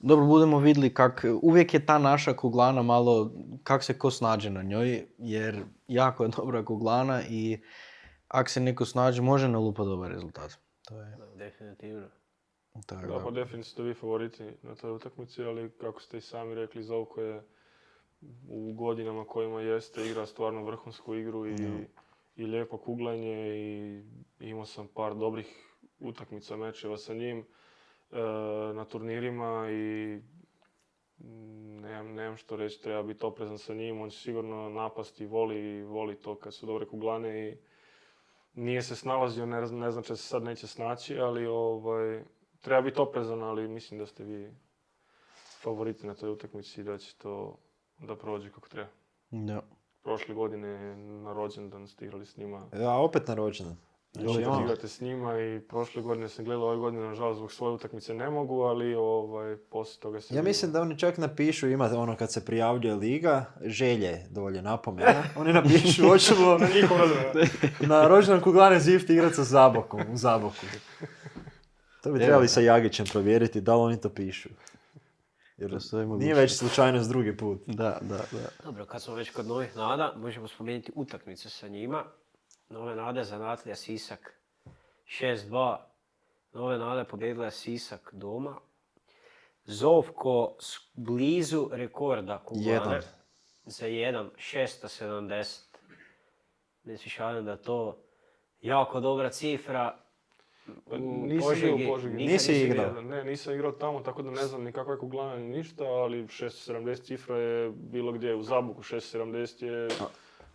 Dobro, budemo vidjeli uvijek je ta naša kuglana malo, kak se ko snađe na njoj, jer jako je dobra kuglana i ako se neko snađe, može nalupa dobar rezultat. To je Definitivno. tako Da, pa definitivno ste vi favoriti na toj utakmici, ali kako ste i sami rekli, Zovko je u godinama kojima jeste igra stvarno vrhunsku igru i lijepo kuglanje i imao sam par dobrih utakmica, mečeva sa njim na turnirima i nemam što reći, treba biti oprezan sa njim, on će sigurno napasti, voli to kad su dobre kuglane i nije se snalazio, ne znači da se sad neće snaći, ali treba biti oprezan, ali mislim da ste vi favoriti na toj utakmici i da će to da prođe kako treba. Da. Prošle godine na rođendan ste igrali s njima. A opet na rođendan. Znači, Znači, igrate s njima i prošle godine sam gledao, ove godine nažalost zbog svoje utakmice ne mogu, ali poslije toga se... Ja mislim da oni čak napišu, ima ono kad se prijavljuje liga, želje dolje napomena. Oni napišu, hoćemo na rođendan kuglane Zivti igrat sa Zabokom, u Zaboku. To bi trebali sa Jagićem provjeriti, da li oni to pišu. Jer nije već slučajnost drugi put. Da. Dobro, kad smo već kod Novih Nada, možemo spomenuti utakmicu sa njima. Nove Nade Zanatlija Sisak 6-2. Nove Nade pobjedila Sisak doma. Zovko blizu rekorda kuglane. Za 670. Misliš, Adam, da je to jako dobra cifra. Nisam bio u Požegi. Nisi igrao? Ne, nisam igrao tamo, tako da ne znam ni kakva je kuglana ni ništa, ali 670 cifra je bilo gdje u Zaboku, 670 je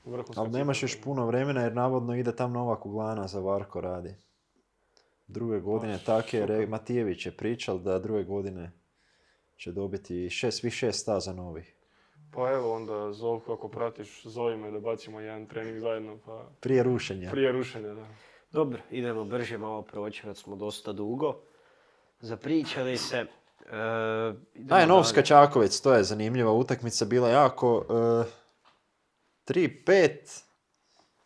vrhunska Ali nemaš cifra. još puno vremena jer navodno ide tam nova kuglana za Varko radi. Druge godine tak je, Matijević je pričal da druge godine će dobiti svih 6 staza novih. Pa evo onda Zovko, ako pratiš, zovi me da bacimo jedan trening zajedno, pa Prije rušenja. prije rušenja, da. Dobro, idemo brže malo proći, već smo dosta dugo zapričali se. Novska Čakovec, to je zanimljiva utakmica, bila jako 3-5.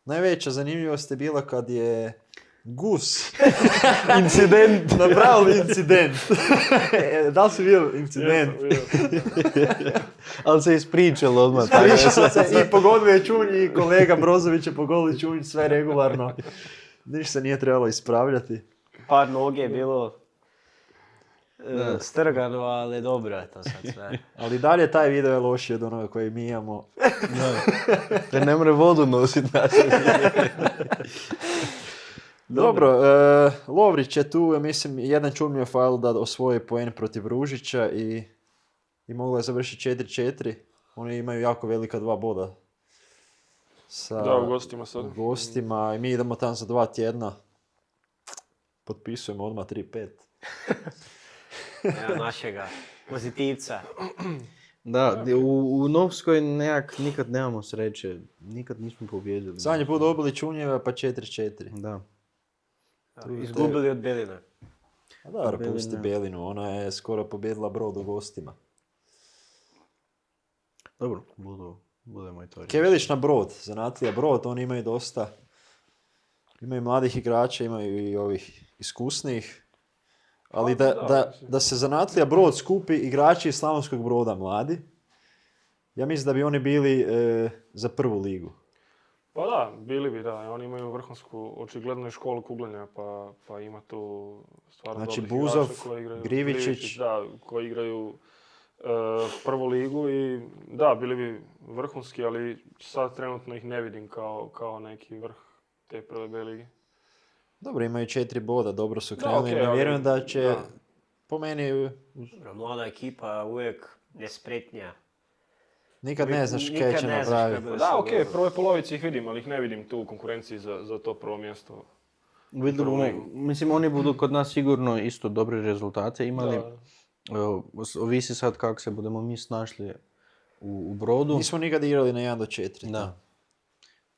Najveća zanimljivost je bila kad je Gus Incident. napravili incident. Da li si vidio incident? Ali se ispričalo odmah. I pogodio je Čunj i kolega Brozović je pogodio Čunj sve regularno. Ništa se nije trebalo ispravljati. Par noge je bilo strgano, ali dobro je to sad sve. Ali dalje taj video je lošiji od onoga koji mi imamo. Jer ne more vodu nositi naše. Dobro, Lovrić je tu, ja mislim, jedan čudnio faul da osvoji poen protiv Ružića i mogla je završiti 4-4. Oni imaju jako velika 2 boda. Da, u gostima sad. U gostima i mi idemo tam za 2 tjedna. Potpisujemo odmah 3-5. Evo našega pozitivca. Da, u Novskoj nikad nemamo sreće. Nikad nismo pobjedili. Zadnji put dobili Čunjeva pa 4-4. Da. Izgubili od Beline. A dobro, pusti Belinu, ona je skoro pobjedila Brod u gostima. Dobro, budemo i to reći. Kaj veliš na Brod, Zanatlija Brod, oni imaju dosta, imaju mladih igrača, imaju i ovih iskusnih, ali da se Zanatlija Brod skupi igrači iz Slavonskog Broda mladi, ja mislim da bi oni bili za prvu ligu. Pa da, bili bi, da. Oni imaju vrhunsku, očigledno i školu kuglanja, pa ima tu stvarno Znači, dobrih Buzov, igrača koji igraju. Grivičić. Da, koji igraju prvu ligu i da, bili bi vrhunski, ali sad trenutno ih ne vidim kao neki vrh te prve B lige. Dobro, imaju 4 boda, dobro su Da, krenuli. okej, Ne ali- vjerujem da će, da. po meni, Dobro, mlada ekipa uvijek nespretnija. nikad ne znaš Nikad kaj će ne znaš napraviti. kaj bude Da, sad, okej, ono. prve polovici ih vidim, ali ih ne vidim tu u konkurenciji za to prvo mjesto. Vidjeli Prvu bomo, ligu. mislim, oni budu kod nas sigurno isto dobre rezultate imali. Da. Ovisi sad kako se budemo mi snašli u Brodu. Nismo nikad igrali na 1 do 4. Da.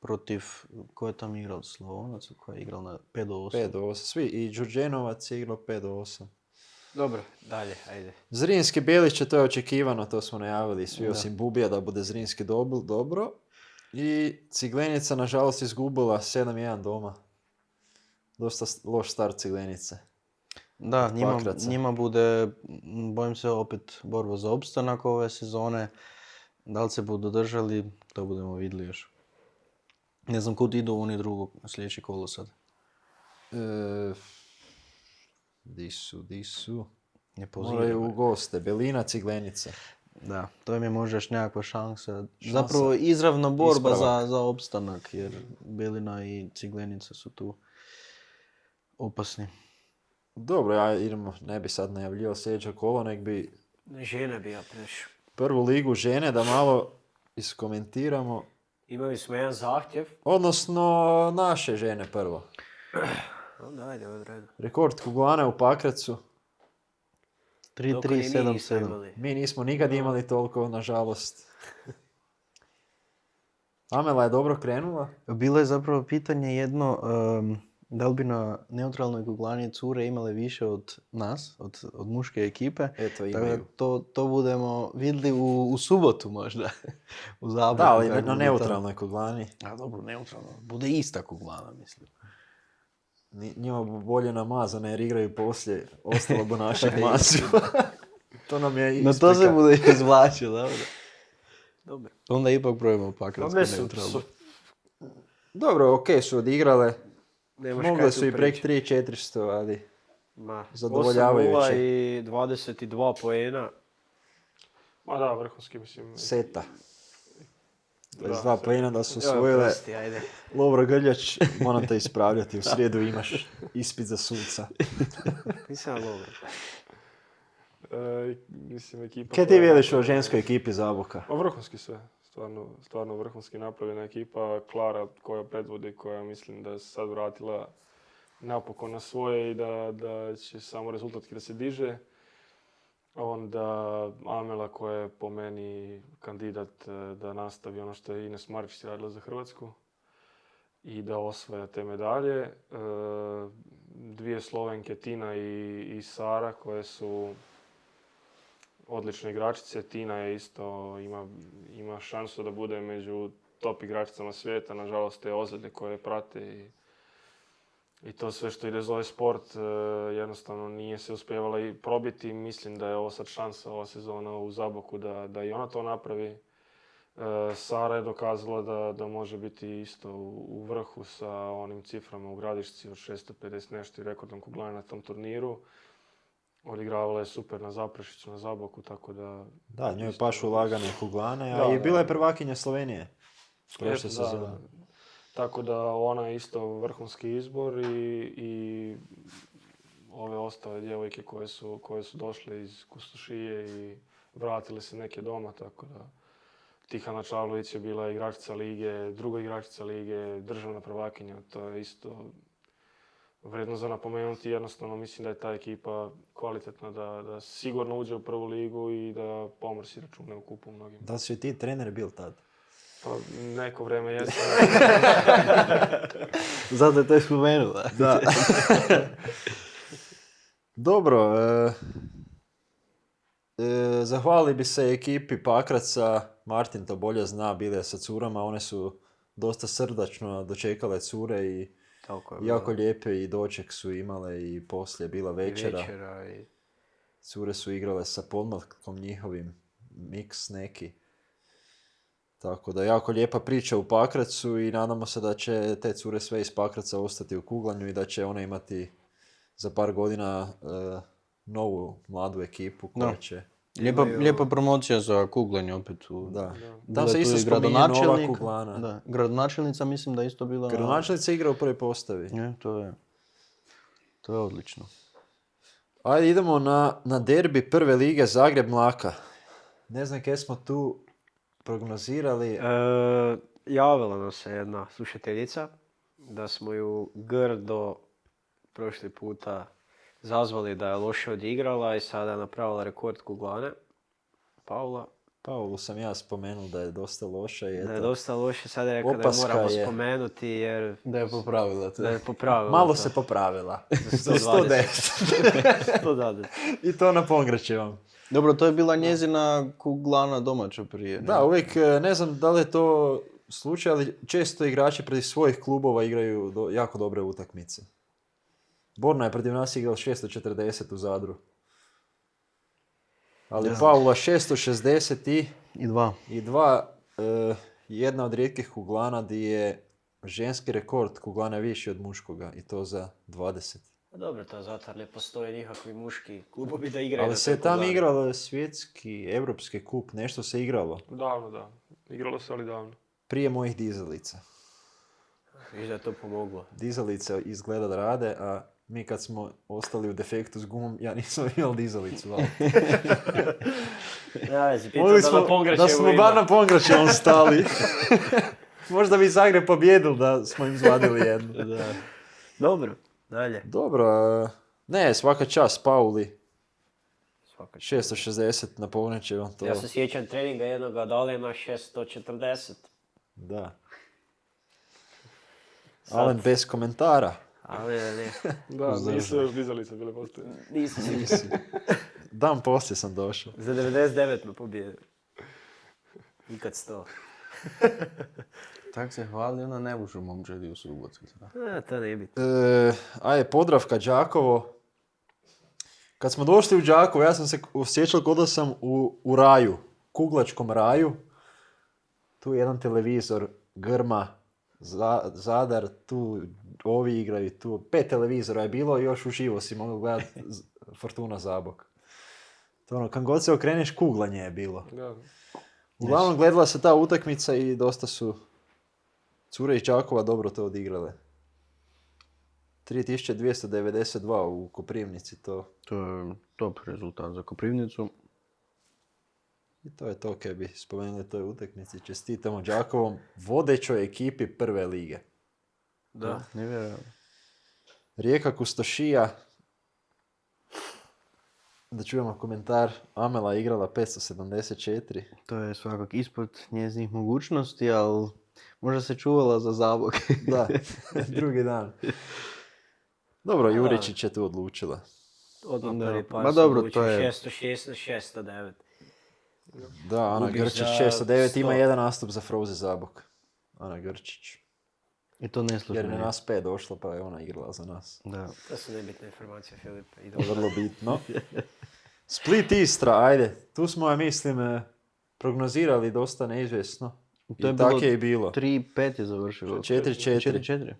Protiv, ko je tam igrao? Slavonac, ko je igrao na 5 do 8. 5 do 8. Svi. I Đurđenovac je igrao 5 do 8. Dobro, dalje, ajde. Zrinski Belišće, to je očekivano, to smo najavili svi osim Bubija da bude Zrinski dobro. I Ciglenica, nažalost, izgubila 7-1 doma. Dosta loš start Ciglenice. Da, Pakraca. njima bude, bojim se, opet borba za opstanak ove sezone. Da li se budu držali, to budemo vidjeli još. Ne znam kud idu oni drugo sljedeće kolo sad. Di su? Ne Moraju u pozivaju. goste. Belina, Ciglenica. Da, to im je možda još nekakva šansa. Zapravo izravna borba Ispravak. za opstanak, jer Belina i Ciglenica su tu opasni. Dobro, ja idemo, ne bi sad najavljivao sljedeće kolo, nek bi Žene bi ja prešao. prvu ligu žene da malo iskomentiramo. Imali smo jedan zahtjev. Odnosno, naše žene prvo. Onda ajde, u redu. Rekord Kuglane u Pakracu. Dok ni mi nismo 3-3-7-7. imali. Mi nismo nikad imali toliko, nažalost. Amela je dobro krenula. Bilo je zapravo pitanje jedno, da li bi na neutralnoj kuglani cure imale više od nas, od muške ekipe. Eto, Tako da imaju. to budemo vidjeli u subotu možda. U Zaboku. Da, ali kako na bude neutralnoj Kuglani. tamo. A dobro, neutralno. Bude ista kuglana, mislim. Njima bi bolje namazane jer igraju poslije. Ostalo bi našeg masu. To nam je No to se isprika. bude izvlačio, dobro. Dobro. Onda ipak brojimo Pakrac Dobre kao su, neutralno. Dobro, okej su odigrale. Nemaš Mogle kaj su tu i prek prići. 3400, ali Ma, zadovoljavajuće. 8:0 i 22 poena. Ma da, vrhunski, mislim. Seta. Da, 22 Seta. plena da su Evo, osvojile. prosti, ajde. Lovro Grljač, moram te ispravljati, u srijedu imaš ispit za suca. Nisam dobro. Mislim, ekipa... Kaj ti koja je vjeliš o napravljena- ženskoj ekipi Zaboka? Pa vrhunski sve. Stvarno vrhunski napravljena ekipa. Klara koja predvodi, koja mislim da se sad vratila napokon na svoje i da će samo rezultat da se diže. Onda Amela koja je po meni kandidat da nastavi ono što je Ines Marčić radila za Hrvatsku i da osvaja te medalje. Dvije Slovenke, Tina i Sara, koje su odlične igračice. Tina je isto, ima šansu da bude među top igračicama svijeta. Nažalost, te ozljede koje prate i to sve što ide za ovaj sport jednostavno nije se uspijevala i probiti. Mislim da je ovo sad šansa, ova sezona u Zaboku da i ona to napravi. Sara je dokazala da može biti isto u vrhu sa onim ciframa u Gradišci od 650 nešto i rekordom kuglanja na tom turniru. Odigravala je super na Zaprešiću, na Zaboku, tako da... Da, njoj pašu lagane Kuglane, a Da, i bila je da. prvakinja Slovenije. Prošle Eto, da. sezone. Tako da ona je isto vrhunski izbor i ove ostale djevojke koje su došle iz Kustošije i vratile se neke doma, tako da Tihana Čavlović je bila igračica lige, druga igračica lige, državna prvakinja, to je isto vredno za napomenuti. Jednostavno mislim da je ta ekipa kvalitetna, da sigurno uđe u prvu ligu i da pomrsi račune u kupu mnogim. Da li si ti trener bil tad? Pa neko vrijeme jesam. Zato je to i spomenuo, Da. Dobro, zahvalili bi se ekipi Pakraca, Martin to bolje zna, bile je sa curama, one su dosta srdačno dočekale cure i Tako je. jako lijepe i doček su imale i poslije je bila večera. Večera i... Cure su igrale sa podmlatkom njihovim, mix neki. Tako da jako lijepa priča u Pakracu i nadamo se da će te cure sve iz Pakraca ostati u kuglanju i da će one imati za par godina novu mladu ekipu koja Da. će... Lijepa promocija za kuglanje opet. Da. Bila Tam se tu isto i spominje nova gradonačelnik. kuglana. Da, gradonačelnica mislim da je isto bila... Gradonačelnica igra u prvoj postavi. To je odlično. Ajde, idemo na derbi prve lige Zagreb-Mlaka. Ne znam kaj smo tu prognozirali. Javila nam se jedna slušateljica da smo ju grdo prošli puta zazvali da je loše odigrala i sada je napravila rekord kuglane. Paula. Paulu sam ja spomenuo da je dosta loša. I Da je eto, dosta loše, sada je rekao da je opaska moramo je. spomenuti jer Da je popravila to. da je popravila. malo to. se popravila. Za Za 110. 120. I to na Pongrećevom. Dobro, to je bila njezina kuglana domaća prije. Ne? Da, uvijek ne znam da li je to slučaj, ali često igrači protiv svojih klubova igraju jako dobre utakmice. Borna je protiv nas igrala 640 u Zadru. Ali Paula 660 I dva. jedna od rijetkih kuglana gdje je ženski rekord kuglane viši od muškoga i to za 20. Dobro, to zato ne postoje nikakvi muški klubovi da igraju. Ali na se je toj tam kuglani. igralo svjetski, evropski kup, nešto se igralo. Davno, da. Igralo se, ali davno. Prije mojih dizalica. Viš da je to pomoglo. Dizalice izgleda da rade, a mi kad smo ostali u defektu s gumom, ja nisam imao dizalicu. Ali. Ja, vezi, Mogli pitao da na Pongrećevu da smo ima. bar na Pongrećevom stali. Možda bi Zagreb pobjedil da smo im zvadili jednu. Da. Dobro, dalje. Dobro, ne, svaka čast Pauli. Svaka čast. 660 na Pongrećevom, to... Ja se sjećam treninga jednoga Dalena 640. Da. Alen bez komentara. Ali ne, Da, nisu još dizalice bile postoje. nisu svi. Dan poslije sam došao. Za 99 me pobjedio. Nikad 100. Tak se hvali, ona ne može momčadi u subotu. To ne bi. Ajde, Podravka, Đakovo. Kad smo došli u Đakovo, ja sam se osjećao kao da sam u raju, kuglačkom raju. Tu je jedan televizor, Grma, Zadar, tu ovi igraju, tu 5 televizora je bilo i još uživo si mogao gledati Fortuna Zabok. To ono, kad god se okreneš, kuglanje je bilo. Da. Uglavnom gledala se ta utakmica i dosta su cure iz Đakova dobro to odigrale. 3292 u Koprivnici, to To je top rezultat za Koprivnicu. i to je to kaj bi spomenuli toj utakmici. Čestitamo Đakovom, vodećoj ekipi prve lige. Da. Nevjerojatno. Rijeka Kustošija. Da čujemo komentar. Amela je igrala 574. To je svakak ispod njezinih mogućnosti, ali možda se čuvala za Zabok. Da, drugi dan. Dobro, Juričić je tu odlučila. Odmah Da. prvi par Ma se dobro, odlučio, to je- 606 na 609. Da, Ana Gubiš Grčić za 609 ima 100. jedan nastup za Froze Zabok. Ana Grčić. I to ne Jer slučajno. je nas 5 došla pa je ona igrala za nas. Da. To su nebitne informacije, Filipe. To Idemo. je vrlo bitno. Split Istra, ajde. Tu smo, ja mislim, prognozirali dosta neizvjesno. To je I tako bilo je i bilo. 3-5 je završilo. 4-4. 4-4.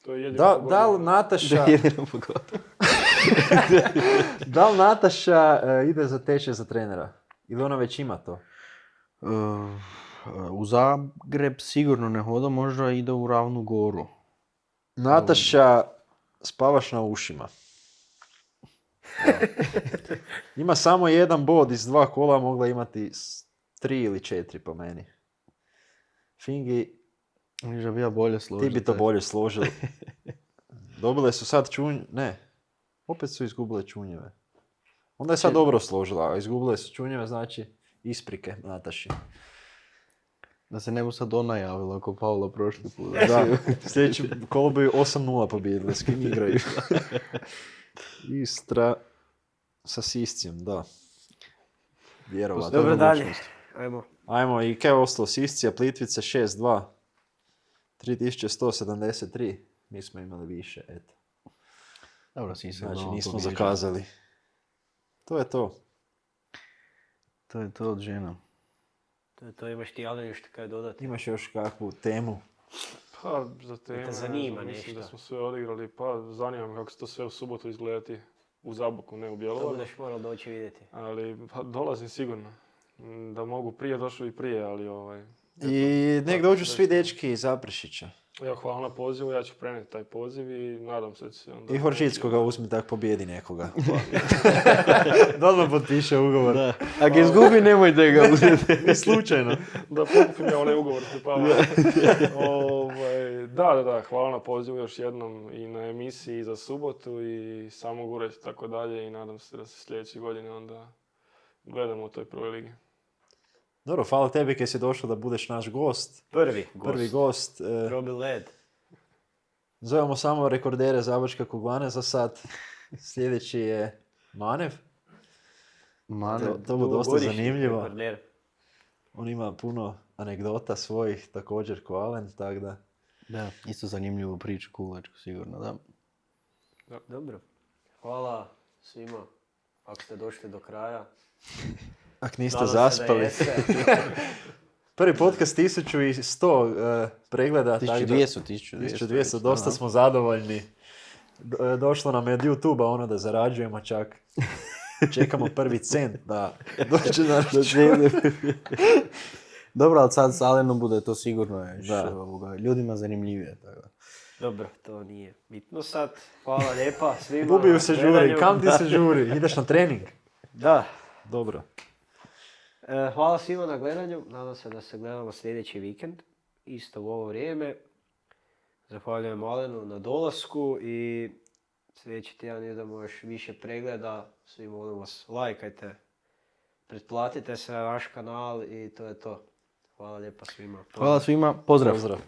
To je jedino Da pogodio. li Nataša, Jedino pogotovo. da li Nataša ide za tečaj za trenera? Ili ona već ima to? U Zagreb sigurno ne hoda, možda ide u Ravnu Goru. Nataša, spavaš na ušima. Da. Ima samo jedan bod iz 2 kola, mogla imati 3 ili 4 po meni. Fingi, Niža bi ja bolje ti složiti. bi to bolje složili. Dobile su sad ne, opet su izgubile čunjeve. Onda je sad dobro složila, a izgubile su čunjeve, znači isprike Nataši. Da se ne bu sad ona javila ako Paula prošli put. Da, sljedeći kolo bi 8-0 pobijedili, s kim igraju. Istra sa Siscijem, da. Vjerovatno. Dobro, dalje. mogućnost. Ajmo. Ajmo, i kaj je ostalo? Siscija, Plitvice 6-2. 3173. Mi smo imali više, eto. Dobro, si se Znači doma nismo pobijeđen. zakazali. To je to. To je to od žena. To imaš ti Alen što kaj dodati. Imaš još kakvu temu? Pa, za temu, te zanima ne znam, mislim nešto? da smo sve odigrali, pa zanima me kako će to sve u subotu izgledati u Zaboku, ne u To Bjelovaru. budeš morao doći vidjeti. Ali pa, dolazim sigurno. Da mogu prije, došao i prije, ali I nek dođu svi dečki iz Zaprešića. Evo, hvala na pozivu, ja ću prenijeti taj poziv i nadam se da će se onda... I Horčickoga uzmi tak pobjedi nekoga. Da odmah potpiše ugovor. Da. Ako izgubi, nemojte ga uzeti. Ni slučajno. Da pokupim ja onaj ugovor s Pavom. Da, hvala na pozivu još jednom i na emisiji za subotu i samo gureć tako dalje i nadam se da se sljedeće godine onda gledamo u toj prvoj ligi. Dobro, hvala tebi kad si došao da budeš naš gost. Prvi gost. Probi led. Zovemo samo rekordere Zabočke kuglane za sad. Sljedeći je Manev. To bude dosta zanimljivo. Rekorder. On ima puno anegdota svojih, također ko Alen, tako da... Da, isto zanimljivu priču kuglačku, sigurno, da. Dobro. Hvala svima ako ste došli do kraja. Ak niste Nadam se zaspali. da jeste. Prvi podcast 1100 pregleda. 1200, 1200, dosta smo zadovoljni. Došlo nam je od YouTube-a ono da zarađujemo čak. Čekamo prvi cent da dođe na račun. Dobro, ali sad s Alenom bude to sigurno još Da. ljudima zanimljivije. Tako da. Dobro, to nije bitno sad. Hvala lijepa svima. Bubiju se na žuri, gledanju. kam ti se žuri? Ideš na trening? Da. Dobro. Hvala svima na gledanju. Nadam se da se gledamo sljedeći vikend. Isto u ovo vrijeme. Zahvaljujem Alenu na dolasku i sljedeći tjedan idemo još više pregleda. Svi molim vas, lajkajte, pretplatite se na naš kanal i to je to. Hvala lijepa svima. Hvala svima, pozdrav. Pozdrav.